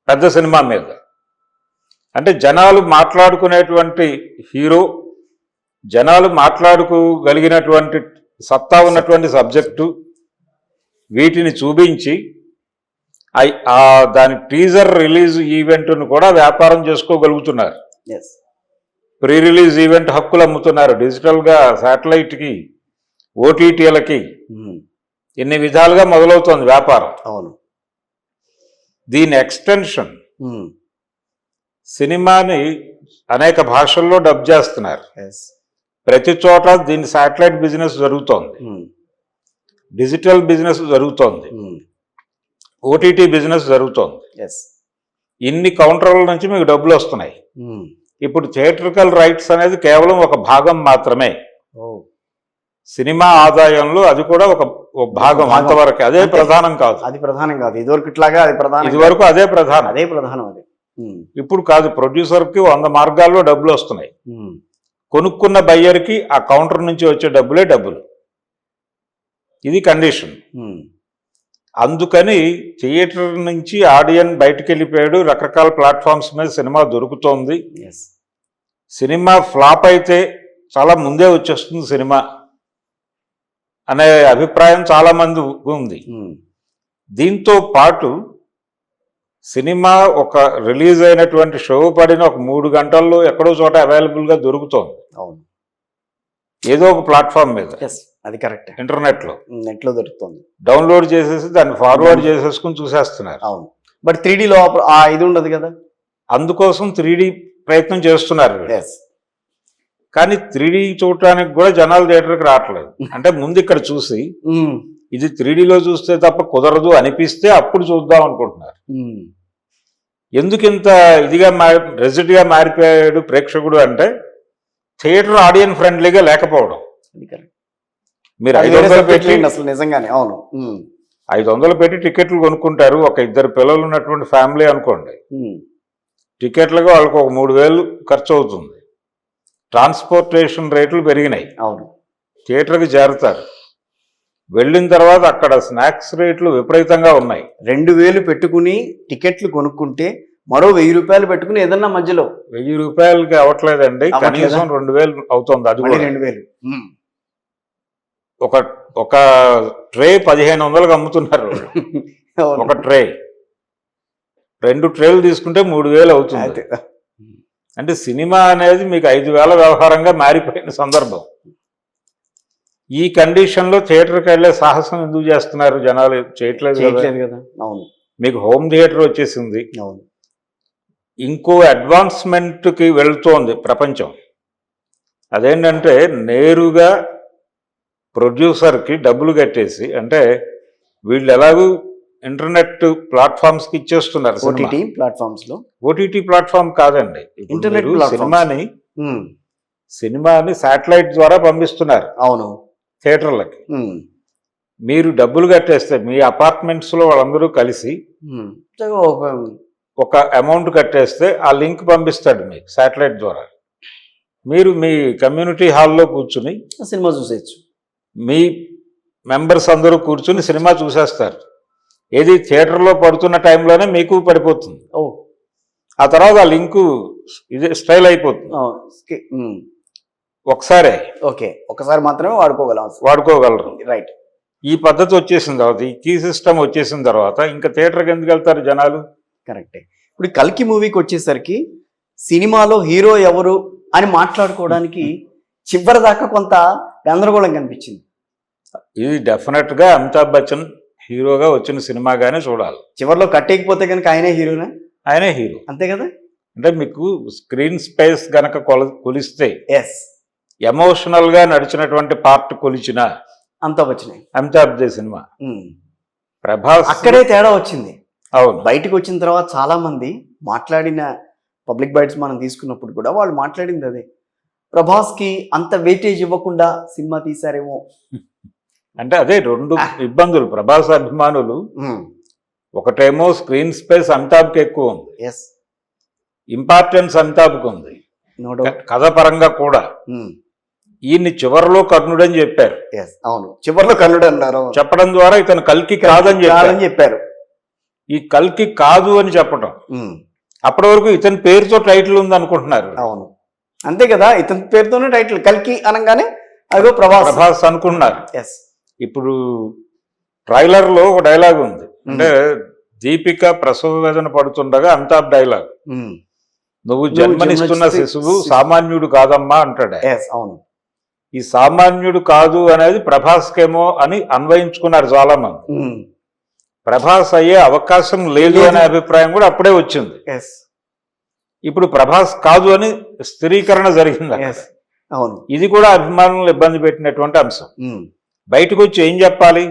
పెద్ద సినిమా మీద. అంటే జనాలు మాట్లాడుకునేటువంటి హీరో, జనాలు మాట్లాడుకోగలిగినటువంటి సత్తా ఉన్నటువంటి సబ్జెక్టు, వీటిని చూపించి దాని టీజర్ రిలీజ్ ఈవెంట్ను కూడా వ్యాపారం చేసుకోగలుగుతున్నారు. ప్రీ రిలీజ్ ఈవెంట్ హక్కులు అమ్ముతున్నారు డిజిటల్గా, శాటిలైట్కి, ఓటీటీలకి, ఇన్ని విధాలుగా మొదలవుతోంది వ్యాపారం. అవును, దీని ఎక్స్టెన్షన్ సినిమాని అనేక భాషల్లో డబ్ చేస్తున్నారు. ప్రతి చోట దీని శాటిలైట్ బిజినెస్ జరుగుతోంది, డిజిటల్ బిజినెస్ జరుగుతోంది, ఓటీటీ బిజినెస్ జరుగుతోంది. ఇన్ని కౌంటర్ల నుంచి మీకు డబ్బులు వస్తున్నాయి. ఇప్పుడు థియేట్రికల్ రైట్స్ అనేది కేవలం ఒక భాగం మాత్రమే సినిమా ఆదాయంలో, అది కూడా ఒక భాగం అంతవరకు. అదే ప్రధానం కాదు, అది ప్రధానం కాదు. ఇదివరకు ఇట్లాగా అది ప్రధానం, ఇదివరకు అదే ప్రధానం, అదే ప్రధానం. అది ఇప్పుడు కాదు. ప్రొడ్యూసర్కి 100 మార్గాల్లో డబ్బులు వస్తున్నాయి. కొనుక్కున్న బయ్యర్కి ఆ కౌంటర్ నుంచి వచ్చే డబ్బులు. ఇది కండిషన్. అందుకని థియేటర్ నుంచి ఆడియన్ బయటకు వెళ్ళిపోయాడు, రకరకాల ప్లాట్ఫామ్స్ మీద సినిమా దొరుకుతోంది. సినిమా ఫ్లాప్ అయితే చాలా ముందే వచ్చేస్తుంది సినిమా అనే అభిప్రాయం చాలా మంది ఉంది. దీంతో పాటు సినిమా ఒక రిలీజ్ అయినటువంటి షో పడిన ఒక 3 గంటల్లో ఎక్కడో చోట అవైలబుల్గా దొరుకుతోంది, అవును, ఏదో ఒక ప్లాట్ఫామ్ మీద, ఎస్, అది కరెక్ట్, ఇంటర్నెట్లో నెట్లో దొరుకుతుంది, డౌన్లోడ్ చేసేసి దాన్ని ఫార్వర్డ్ చేసేసుకుని చూసేస్తున్నారు. అవును. బట్ 3Dలో ఆ ఇది ఉండదు కదా, అందుకోసం 3D ప్రయత్నం చేస్తున్నారు. ఎస్, కానీ 3D చూడటానికి కూడా జనాలు థియేటర్కి రావట్లేదు. అంటే ముందు ఇక్కడ చూసి ఇది 3Dలో చూస్తే తప్ప కుదరదు అనిపిస్తే అప్పుడు చూద్దాం అనుకుంటున్నారు. ఎందుకు ఇంత ఇదిగా రెజిడ్గా మారిపోయాడు ప్రేక్షకుడు అంటే థియేటర్ ఆడియన్స్ ఫ్రెండ్లీగా లేకపోవడం. మీరు 500 పెట్టి అసలు నిజంగానే, అవును, 500 పెట్టి టికెట్లు కొనుక్కుంటారు. ఒక 2 పిల్లలు ఉన్నటువంటి ఫ్యామిలీ అనుకోండి, టికెట్లుగా వాళ్ళకు ఒక 3000 ఖర్చు అవుతుంది. ట్రాన్స్పోర్టేషన్ రేట్లు పెరిగినాయి, అవును, థియేటర్కి చేరుతారు, వెళ్ళిన తర్వాత అక్కడ స్నాక్స్ రేట్లు విపరీతంగా ఉన్నాయి. 2000 పెట్టుకుని టికెట్లు కొనుక్కుంటే మరో 1000 రూపాయలు పెట్టుకుని ఏదన్నా మధ్యలో 1000 రూపాయలకి అవ్వట్లేదండి, కనీసం 2000 అవుతుంది. అది కూడా 2000. ఒక ట్రే 1500కి అమ్ముతున్నారు. ఒక ట్రే 2 ట్రేలు తీసుకుంటే 3000 అవుతుంది. అంటే సినిమా అనేది మీకు 5000 వ్యవహారంగా మారిపోయిన సందర్భం. ఈ కండిషన్లో థియేటర్కి వెళ్ళే సాహసం ఎందుకు చేస్తున్నారు జనాలు? చేయట్లేదు కదా. అవును, మీకు హోమ్ థియేటర్ వచ్చేసింది, అవును, ఇంకో అడ్వాన్స్మెంట్కి వెళ్తోంది ప్రపంచం. అదేంటంటే నేరుగా ప్రొడ్యూసర్కి డబ్బులు కట్టేసి, అంటే వీళ్ళు ఎలాగూ ఇంటర్నెట్ ప్లాట్ఫామ్స్కి ఇచ్చేస్తున్నారు. ఓటీటీ ప్లాట్ఫామ్స్లో, ఓటీటీ ప్లాట్ఫామ్ కాదండి, ఇంటర్నెట్ సినిమాని శాటిలైట్ ద్వారా పంపిస్తున్నారు, అవును, థియేటర్లకి. మీరు డబ్బులు కట్టేస్తే మీ అపార్ట్మెంట్స్లో వాళ్ళందరూ కలిసి ఒక అమౌంట్ కట్టేస్తే ఆ లింక్ పంపిస్తాడు మీకు శాటిలైట్ ద్వారా. మీరు మీ కమ్యూనిటీ హాల్లో కూర్చుని సినిమా చూసేయచ్చు, మీ మెంబర్స్ అందరూ కూర్చుని సినిమా చూసేస్తారు. ఏది థియేటర్లో పడుతున్న టైంలోనే మీకు పడిపోతుంది. ఆ తర్వాత ఆ లింకు ఇదే స్టైల్ అయిపోతుంది. ఒకసారి మాత్రమే వాడుకోగలరు. రైట్. ఈ పద్ధతి వచ్చేసిన తర్వాత, ఈ కీ సిస్టమ్ వచ్చేసిన తర్వాత ఇంకా థియేటర్కి ఎందుకు వెళ్తారు జనాలు? కరెక్టే. ఇప్పుడు కల్కి మూవీకి వచ్చేసరికి సినిమాలో హీరో ఎవరు అని మాట్లాడుకోవడానికి చివరి దాకా కొంత గందరగోళం కనిపించింది. ఇది డెఫినెట్గా అమితాబ్ బచ్చన్ హీరోగా వచ్చిన సినిమాగానే చూడాలి. చివరిలో కట్టేయకపోతే కనుక ఆయనే హీరోనా? ఆయనే హీరో, అంతే కదా. అంటే మీకు స్క్రీన్ స్పేస్ గనక కొలిస్తే, ఎమోషనల్ గా నడిచినటువంటి పార్ట్ కొలిచిన అమితాబ్ దే సినిమా. ప్రభాస్ అక్కడే తేడా వచ్చింది. అవును, బయటకు వచ్చిన తర్వాత చాలా మంది మాట్లాడిన పబ్లిక్ బైట్స్ మనం తీసుకున్నప్పుడు కూడా వాళ్ళు మాట్లాడింది అదే, ప్రభాస్ కి అంత వెయిటేజ్ ఇవ్వకుండా సినిమా తీశారేమో. అంటే అదే 2 ఇబ్బందులు ప్రభాస్ అభిమానులు. ఒకటేమో స్క్రీన్ స్పేస్ అమితాబ్కి ఎక్కువ ఉంది, ఇంపార్టెన్స్ అమితాబ్కి ఉంది, కథ పరంగా కూడా. ఈయన్ని చివరిలో కర్ణుడని చెప్పారు. అవును, చివరిలో కర్ణుడు అన్నారు. చెప్పడం ద్వారా ఇతను కల్కి కాదని చెప్పారు. ఈ కల్కి కాదు అని చెప్పడం, అప్పటి వరకు ఇతని పేరుతో టైటిల్ ఉంది అనుకుంటున్నారు. అవును, అంతే కదా, ఇతని పేరుతోనే టైటిల్ కల్కి అనగానే అదో ప్రభాస్ అనుకుంటున్నారు. ఇప్పుడు ట్రైలర్ లో ఒక డైలాగ్ ఉంది, అంటే దీపిక ప్రసవ వేదన పడుతుండగా అమితాబ్ డైలాగ్, నువ్వు జన్మనిస్తున్న శిశువు సామాన్యుడు కాదమ్మా అంటాడు. అవును, ఈ సామాన్యుడు కాదు అనేది ప్రభాస్కేమో అని అన్వయించుకున్నారు చాలా మంది. ప్రభాస్ అయ్యే అవకాశం లేదు అనే అభిప్రాయం కూడా అప్పుడే వచ్చింది. ఇప్పుడు ప్రభాస్ కాదు అని స్థిరీకరణ జరిగింది. అవును, ఇది కూడా అభిమానులను ఇబ్బంది పెట్టినటువంటి అంశం. బయటకు వచ్చి ఏం చెప్పాలి?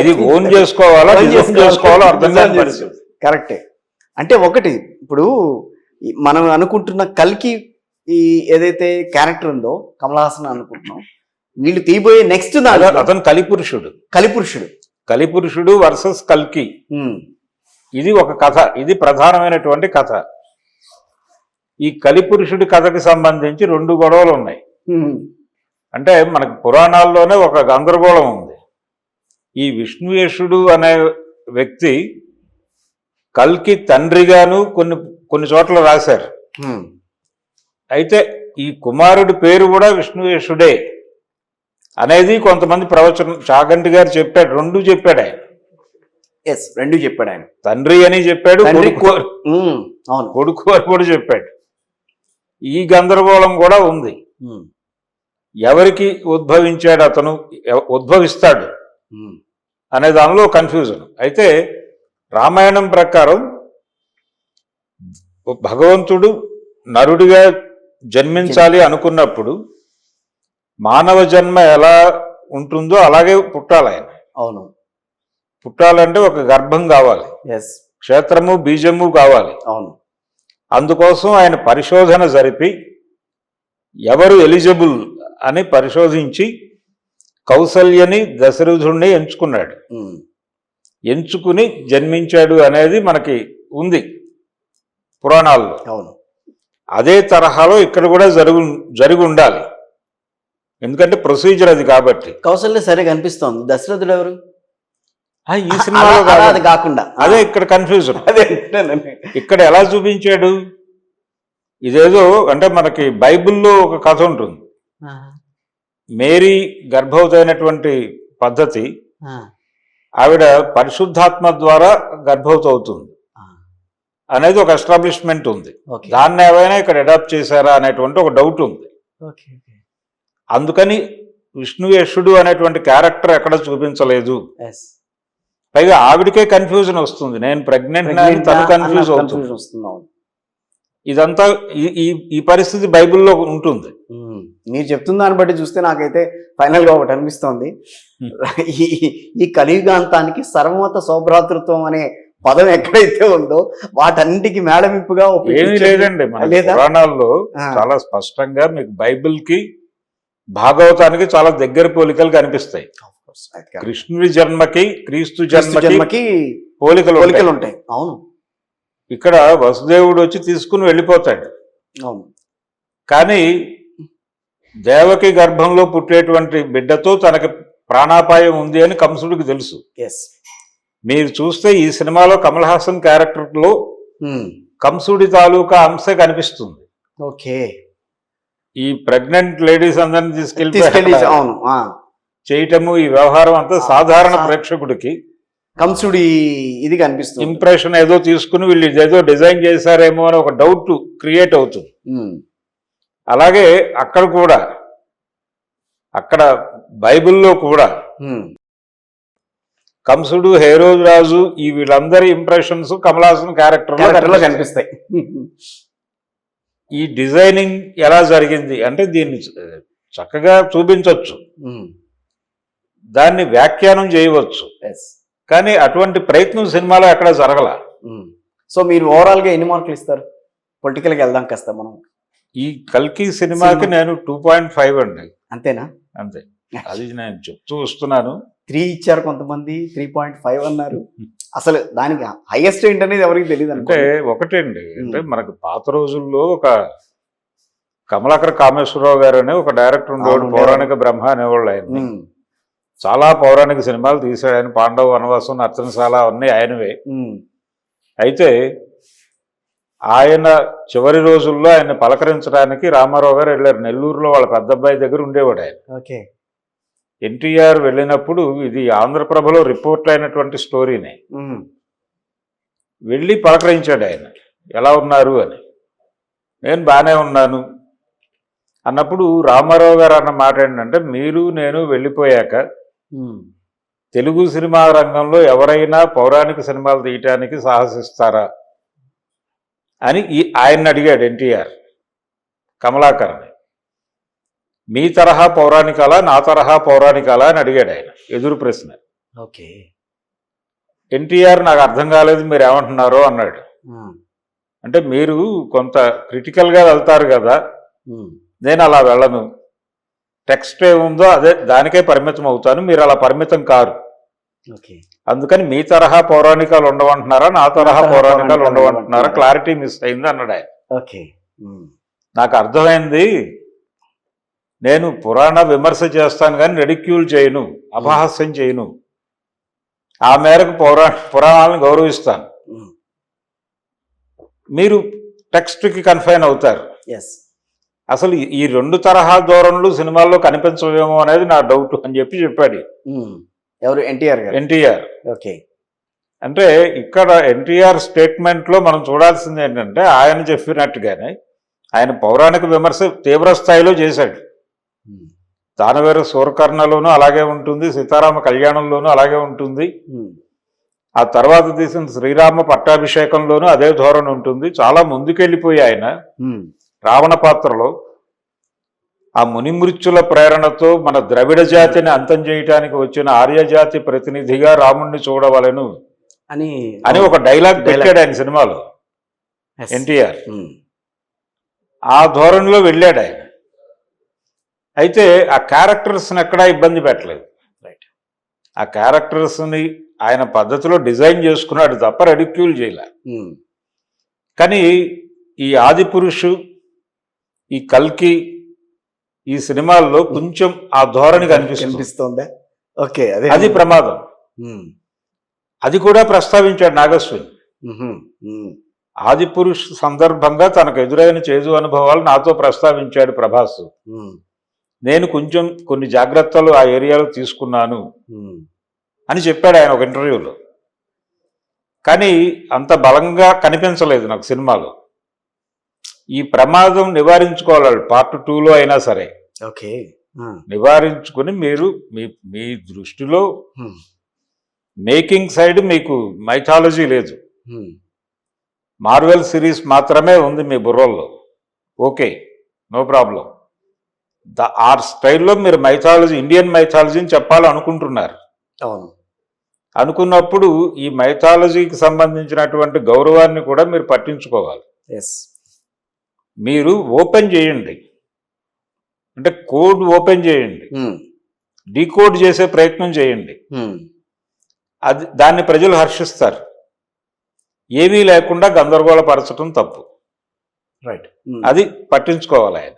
ఇది ఓన్ చేసుకోవాలా అర్థం కాని పరిస్థితి. కరెక్టే. అంటే ఒకటి, ఇప్పుడు మనం అనుకుంటున్న కల్కి ఈ ఏదైతే క్యారెక్టర్ ఉందో కమల్ హాసన్ అనుకుంటున్నాం, వీళ్ళు తీయబోయే నెక్స్ట్ అతను కలిపురుషుడు వర్సెస్ కల్కి. ఇది ఒక కథ, ఇది ప్రధానమైనటువంటి కథ. ఈ కలిపురుషుడి కథకి సంబంధించి 2 గొడవలు ఉన్నాయి. అంటే మనకి పురాణాల్లోనే ఒక గందరగోళం ఉంది. ఈ విష్ణుయేషుడు అనే వ్యక్తి కల్కి తండ్రిగాను కొన్ని చోట్ల రాశారు. అయితే ఈ కుమారుడి పేరు కూడా విష్ణుయేషుడే అనేది కొంతమంది ప్రవచనం చాగంటి గారు చెప్పాడు. 2 చెప్పాడు ఆయన. ఎస్ రెండు చెప్పాడు ఆయన. తండ్రి అని చెప్పాడు, తండ్రి కొడుకు అవును. కొడుకు అని కూడా చెప్పాడు. ఈ గందరగోళం కూడా ఉంది. ఉమ్, ఎవరికి ఉద్భవించాడు అతను, ఉద్భవిస్తాడు ఉమ్, అనే దానిలో కన్ఫ్యూజన్. అయితే రామాయణం ప్రకారం భగవంతుడు నరుడిగా జన్మించాలి అనుకున్నప్పుడు మానవ జన్మ ఎలా ఉంటుందో అలాగే పుట్టాలి ఆయన. అవును. పుట్టాలంటే ఒక గర్భం కావాలి, ఎస్ క్షేత్రము బీజము కావాలి. అవును. అందుకోసం ఆయన పరిశోధన జరిపి ఎవరు ఎలిజిబుల్ అని పరిశోధించి కౌసల్యని దశరథుడిని ఎంచుకున్నాడు. ఉమ్, ఎంచుకుని జన్మించాడు అనేది మనకి ఉంది పురాణాల్లో. అవును. అదే తరహాలో ఇక్కడ కూడా జరిగి ఉండాలి, ఎందుకంటే ప్రొసీజర్ అది కాబట్టి. కౌశల్య సరే కనిపిస్తోంది. దశరథుడు ఎవరు ఈ సినిమాలో అలా అది కాకుండా అదే ఇక్కడ కన్ఫ్యూజన్. అదే ఇక్కడ ఎలా చూపించాడు, ఇదేదో అంటే మనకి బైబిల్లో ఒక కథ ఉంటుంది. మేరీ గర్భవతి అయినటువంటి పద్ధతి, ఆవిడ పరిశుద్ధాత్మ ద్వారా గర్భవతి అవుతుంది అనేది ఒక ఎస్టాబ్లిష్మెంట్ ఉంది. ఓకే. దాన్ని ఏమైనా ఇక్కడ అడాప్ట్ చేశారా అనేటువంటి ఒక డౌట్ ఉంది. ఓకే. అందుకని విష్ణుయశుడు అనేటువంటి క్యారెక్టర్ ఎక్కడ చూపించలేదు. ఎస్. పైగా ఆవిడకే కన్ఫ్యూజన్ వస్తుంది, నేను ప్రెగ్నెంట్ అని తను కన్ఫ్యూజ్ అవుతుంది. ఇదంతా ఈ పరిస్థితి బైబిల్లో ఉంటుంది. మీరు చెప్తున్న దాన్ని బట్టి చూస్తే నాకైతే ఫైనల్ గా ఒకటి అనిపిస్తోంది, ఈ కలియుగాంతానికి సర్వమత సౌభ్రాతృత్వం అనే పదం ఎక్కడైతే ఉందో వాటన్నిటికీ మేడమిప్పుగా ఏమీ లేదండి. మన పురాణాల్లో చాలా స్పష్టంగా మీకు బైబిల్ కి భాగవతానికి చాలా దగ్గర పోలికలు కనిపిస్తాయి. కృష్ణుడి జన్మకి క్రీస్తు జన్మకి పోలికలు ఉంటాయి. అవును. ఇక్కడ వసుదేవుడు వచ్చి తీసుకుని వెళ్ళిపోతాడు. అవును. కానీ దేవకి గర్భంలో పుట్టేటువంటి బిడ్డతో తనకి ప్రాణాపాయం ఉంది అని కంసుడికి తెలుసు. మీరు చూస్తే ఈ సినిమాలో కమల్ హాసన్ క్యారెక్టర్లో కంసుడి తాలూకా అంశ కనిపిస్తుంది. ఓకే. ఈ ప్రెగ్నెంట్ లేడీస్ అందరిని తీసుకెళ్ళి చేయటము, ఈ వ్యవహారం అంతా సాధారణ ప్రేక్షకుడికి కంసుడి ఇది కనిపిస్తుంది. ఇంప్రెషన్ ఏదో తీసుకుని వీళ్ళు ఏదో డిజైన్ చేశారేమో అని ఒక డౌట్ క్రియేట్ అవుతుంది. అలాగే అక్కడ కూడా, అక్కడ బైబిల్లో కూడా కంసుడు, హేరోజ్ రాజు, ఈ వీళ్ళందరి ఇంప్రెషన్స్ కమల్ హాసన్ క్యారెక్టర్ కనిపిస్తాయి. ఈ డిజైనింగ్ ఎలా జరిగింది అంటే దీన్ని చక్కగా చూపించవచ్చు, దాన్ని వ్యాఖ్యానం చేయవచ్చు, కానీ అటువంటి ప్రయత్నం సినిమాలో ఎక్కడ జరగల. సో మీరు ఓవరాల్ గా ఎన్ని మార్కులు ఇస్తారు? పొలిటికల్ గా వెళ్దాం కాస్త మనం. ఈ కల్కి సినిమాకి నేను 2.5 అండి. అంతేనా? అంతే. అది నేను చెప్తూ వస్తున్నాను. 3 ఇచ్చారు కొంతమంది, 3.5 అన్నారు. అసలు దానికి హైయెస్ట్ ఏంటనేది ఎవరికి తెలియదు. అంటే ఒకటండి, అంటే మనకు పాత రోజుల్లో ఒక కమలాకర కామేశ్వరరావు గారు అనే ఒక డైరెక్టర్ ఉండేవాడు, పౌరాణిక బ్రహ్మ అనేవాళ్ళు. ఆయన చాలా పౌరాణిక సినిమాలు తీశాడు. ఆయన పాండవ వనవాసం, నర్తనశాల అన్నీ ఆయనవే. అయితే ఆయన చివరి రోజుల్లో ఆయన పలకరించడానికి రామారావు గారు వెళ్ళారు. నెల్లూరులో వాళ్ళ పెద్ద అబ్బాయి దగ్గర ఉండేవాడు ఆయన. ఓకే. ఎన్టీఆర్ వెళ్ళినప్పుడు, ఇది ఆంధ్రప్రభలో రిపోర్ట్ అయినటువంటి స్టోరీనే, వెళ్ళి పలకరించాడు ఆయన, ఎలా ఉన్నారు అని. నేను బాగానే ఉన్నాను అన్నప్పుడు రామారావు గారు అన్న మాట ఏంటంటే, మీరు నేను వెళ్ళిపోయాక తెలుగు సినిమా రంగంలో ఎవరైనా పౌరాణిక సినిమాలు తీయటానికి సాహసిస్తారా అని ఆయన్ని అడిగాడు ఎన్టీఆర్ కమలాకర్ని. మీ తరహా పౌరాణికాలా, నా తరహా పౌరాణికాలా అని అడిగాడు ఆయన, ఎదురు ప్రశ్న. ఓకే. ఎన్టీఆర్ నాకు అర్థం కాలేదు, మీరు ఏమంటున్నారో అన్నాడు. అంటే మీరు కొంత క్రిటికల్గా వెళ్తారు కదా, నేను అలా వెళ్ళను, టెక్స్ట్ ఏముందో అదే దానికే పరిమితం అవుతాను, మీరు అలా పరిమితం కారు. అందుకని మీ తరహా పౌరాణికాలు ఉండవంటున్నారా, నా తరహా పౌరాణికాలు ఉండవంటున్నారా, క్లారిటీ మిస్ అయింది అన్నాడు ఆయన. నాకు అర్థమైంది, నేను పురాణ విమర్శ చేస్తాను కానీ రెడిక్యూల్ చేయను, అపహాస్యం చేయను, ఆ మేరకు పురాణాలను గౌరవిస్తాను, మీరు టెక్స్ట్కి కన్ఫైన్ అవుతారు. అసలు ఈ 2 తరహా ధోరణులు సినిమాల్లో కనిపించవేమో అనేది నా డౌట్ అని చెప్పాడు. ఎవరు? ఎన్టీఆర్ గారు. ఎన్టీఆర్. ఓకే. అంటే ఇక్కడ ఎన్టీఆర్ స్టేట్మెంట్లో మనం చూడాల్సింది ఏంటంటే ఆయన చెప్పినట్టుగానే ఆయన పౌరాణిక విమర్శ తీవ్ర స్థాయిలో చేశాడు. దానవేరు సూరకర్ణలోనూ అలాగే ఉంటుంది, సీతారామ కళ్యాణంలోనూ అలాగే ఉంటుంది, ఆ తర్వాత తీసిన శ్రీరామ పట్టాభిషేకంలోనూ అదే ధోరణి ఉంటుంది. చాలా ముందుకెళ్ళిపోయి ఆయన రావణ పాత్రలో ఆ మునిమృత్యుల ప్రేరణతో మన ద్రవిడ జాతిని అంతం చేయటానికి వచ్చిన ఆర్యజాతి ప్రతినిధిగా రాముణ్ణి చూడవలను అని ఒక డైలాగ్ పెట్టాడు ఆయన సినిమాలో ఎన్టీఆర్. ఆ ధోరణిలో వెళ్ళాడు ఆయన. అయితే ఆ క్యారెక్టర్స్ని ఎక్కడా ఇబ్బంది పెట్టలేదు. ఆ క్యారెక్టర్స్ని ఆయన పద్ధతిలో డిజైన్ చేసుకున్నాడు తప్ప రెడిక్యూల్ చేయలే. కానీ ఈ ఆదిపురుషు, ఈ కల్కి, ఈ సినిమాల్లో కొంచెం ఆ ధోరణి కనిపిస్తుంది. ఓకే, అది ప్రమాదం. అది కూడా ప్రస్తావించాడు నాగస్విని. ఆదిపురుష్ సందర్భంగా తనకు ఎదురైన చేదు అనుభవాలు నాతో ప్రస్తావించాడు ప్రభాస్. నేను కొంచెం కొన్ని జాగ్రత్తలు ఆ ఏరియాలో తీసుకున్నాను అని చెప్పాడు ఆయన ఒక ఇంటర్వ్యూలో. కానీ అంత బలంగా కనిపించలేదు నాకు సినిమాలో. ఈ ప్రమాదం నివారించుకోవాలి పార్ట్ 2లో అయినా సరే. ఓకే, నివారించుకుని మీరు మీ దృష్టిలో మేకింగ్ సైడ్ మీకు మైథాలజీ లేదు, మార్వెల్ సిరీస్ మాత్రమే ఉంది మీ బుర్రల్లో. Okay, no problem. ఆ స్టైల్లో మీరు మైథాలజీ, ఇండియన్ మైథాలజీని చెప్పాలనుకుంటున్నారు. అవును. అనుకున్నప్పుడు ఈ మైథాలజీకి సంబంధించినటువంటి గౌరవాన్ని కూడా మీరు పట్టించుకోవాలి. మీరు ఓపెన్ చేయండి, అంటే కోడ్ ఓపెన్ చేయండి, డీకోడ్ చేసే ప్రయత్నం చేయండి. అది దాన్ని ప్రజలు హర్షిస్తారు. ఏమీ లేకుండా గందరగోళపరచడం తప్పు. రైట్, అది పట్టించుకోవాలి ఆయన.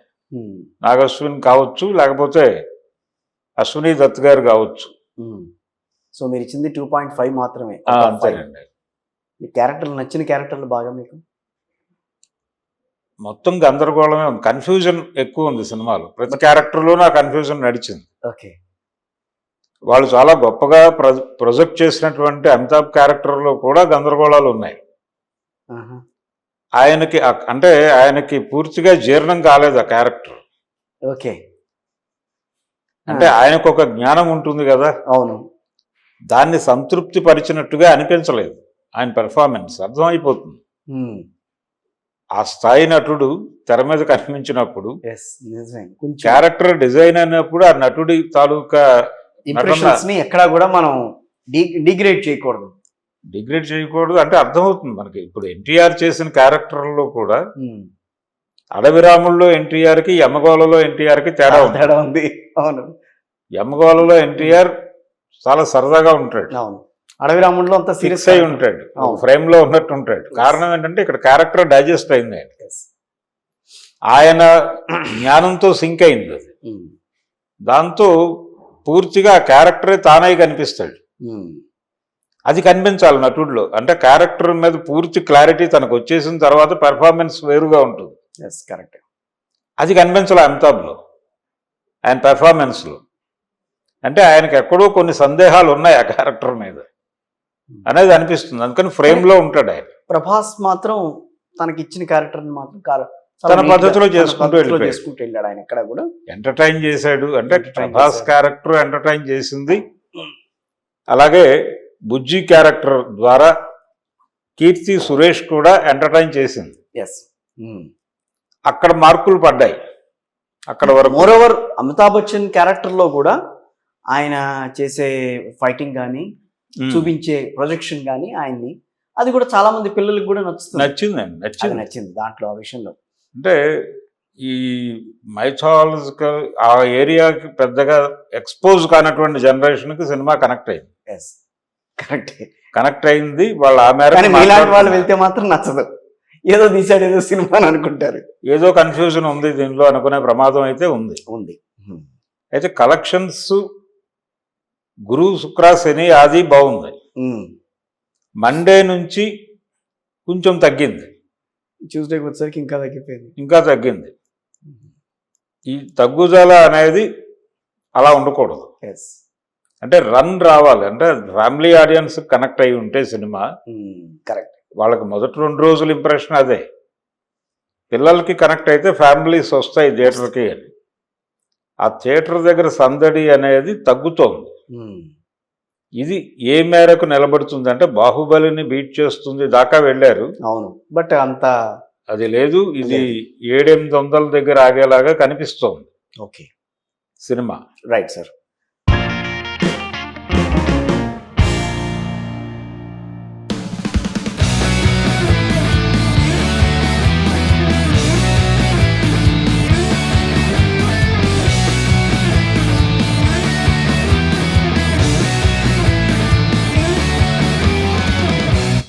నాగశ్విన్ కావచ్చు, లేకపోతే అశ్విని దత్ గారు కావచ్చు. సో మీరు ఇచ్చింది 2.5 మాత్రమే. అంతేనండి. మీ క్యారెక్టర్లు, నచ్చిన క్యారెక్టర్లు బాగా మీకు? మొత్తం గందరగోళమే ఉంది, కన్ఫ్యూజన్ ఎక్కువ ఉంది సినిమాలో. ప్రతి క్యారెక్టర్లోనూ ఆ కన్ఫ్యూజన్ నడిచింది. ఓకే, వాళ్ళు చాలా గొప్పగా ప్రొజెక్ట్ చేసినటువంటి అమితాబ్ క్యారెక్టర్లో కూడా గందరగోళాలు ఉన్నాయి. ఆయనకి అంటే ఆయనకి పూర్తిగా జీర్ణం కాలేదు ఆ క్యారెక్టర్. ఓకే, అంటే ఆయనకు ఒక జ్ఞానం ఉంటుంది కదా. అవును. దాన్ని సంతృప్తి పరిచినట్టుగా అనిపించలేదు ఆయన పెర్ఫార్మెన్స్. అర్థమైపోతుంది ఆ స్థాయి నటుడు తెర మీద కనిపించినప్పుడు, క్యారెక్టర్ డిజైన్ అయినప్పుడు ఆ నటుడి తాలూకా ఇంప్రెషన్స్ ని ఎక్కడా కూడా మనం డిగ్రేడ్ చేయకూడదు. డిగ్రేడ్ చేయకూడదు అంటే అర్థమవుతుంది మనకి. ఇప్పుడు ఎన్టీఆర్ చేసిన క్యారెక్టర్లో కూడా అడవి రాముల్లో ఎన్టీఆర్కి, యమగోళలో ఎన్టీఆర్కి తేడా ఉంది. అవును, యమగోళలో ఎన్టీఆర్ చాలా సరదాగా ఉంటాడు. అవును, అడవి రాముల్లో అంత సీరియస్ అయి ఉంటాడు, ఫ్రేమ్ లో ఉన్నట్టు ఉంటాడు. కారణం ఏంటంటే ఇక్కడ క్యారెక్టర్ డైజెస్ట్ అయింది ఆయన జ్ఞానంతో సింక్ అయింది అది. దాంతో పూర్తిగా ఆ క్యారెక్టరే తానై కనిపిస్తాడు. అది కనిపించాలి నటుడిలో. అంటే క్యారెక్టర్ మీద పూర్తి క్లారిటీ తనకు వచ్చేసిన తర్వాత పెర్ఫార్మెన్స్ వేరుగా ఉంటుంది. కరెక్ట్. అది కనిపించాలి అమితాబ్లో, ఆయన పెర్ఫార్మెన్స్లో. అంటే ఆయనకి ఎక్కడో కొన్ని సందేహాలు ఉన్నాయి ఆ క్యారెక్టర్ మీద అనేది అనిపిస్తుంది. అందుకని ఫ్రేమ్లో ఉంటాడు ఆయన. ప్రభాస్ మాత్రం తనకి ఇచ్చిన క్యారెక్టర్ని మాత్రం తన పద్ధతిలో చేసుకుంటూ వెళ్ళాడు. ఆయన ఎక్కడ కూడా ఎంటర్టైన్ చేశాడు. అంటే ప్రభాస్ క్యారెక్టర్ ఎంటర్టైన్ చేసింది. అలాగే బుజ్జి క్యారెక్టర్ ద్వారా కీర్తి సురేష్ కూడా ఎంటర్టైన్ చేసింది. అక్కడ మార్కులు పడ్డాయి అక్కడ వరకు. మోరోవర్ అమితాబ్ బచ్చన్ క్యారెక్టర్లో కూడా ఆయన చేసే ఫైటింగ్ కానీ, చూపించే ప్రొజెక్షన్ కానీ ఆయన్ని, అది కూడా చాలా మంది పిల్లలకు కూడా నచ్చింది దాంట్లో. ఆ విషయంలో అంటే ఈ మైథాలజికల్ ఆ ఏరియాకి పెద్దగా ఎక్స్పోజ్ కానటువంటి జనరేషన్కి సినిమా కనెక్ట్ అయింది. కనెక్ట్ అయింది. వాళ్ళు ఆ మేర వాళ్ళు వెళ్తే మాత్రం నచ్చదు. ఏదో తీసాడు, ఏదో సినిమా అని అనుకుంటారు. ఏదో కన్ఫ్యూజన్ ఉంది దీనిలో అనుకునే ప్రమాదం అయితే ఉంది. అయితే కలెక్షన్స్ గురు, శుక్ర, శని, ఆది బాగుంది. మండే నుంచి కొంచెం తగ్గింది. ట్యూస్డేకి వచ్చేసరికి ఇంకా తగ్గింది. ఈ తగ్గుదల అనేది అలా ఉండకూడదు. అంటే రన్ రావాలి, అంటే ఫ్యామిలీ ఆడియన్స్ కనెక్ట్ అయి ఉంటే సినిమా కరెక్ట్. వాళ్ళకి మొదటి 2 రోజుల ఇంప్రెషన్ అదే. పిల్లలకి కనెక్ట్ అయితే ఫ్యామిలీస్ వస్తాయి థియేటర్కి అని. ఆ థియేటర్ దగ్గర సందడి అనేది తగ్గుతోంది. ఇది ఏ మేరకు నిలబడుతుంది అంటే బాహుబలిని బీట్ చేస్తుంది దాకా వెళ్ళారు. అవును, బట్ అంత అది లేదు, ఇది 700-800 దగ్గర ఆగేలాగా కనిపిస్తోంది ఓకే సినిమా. Right sir.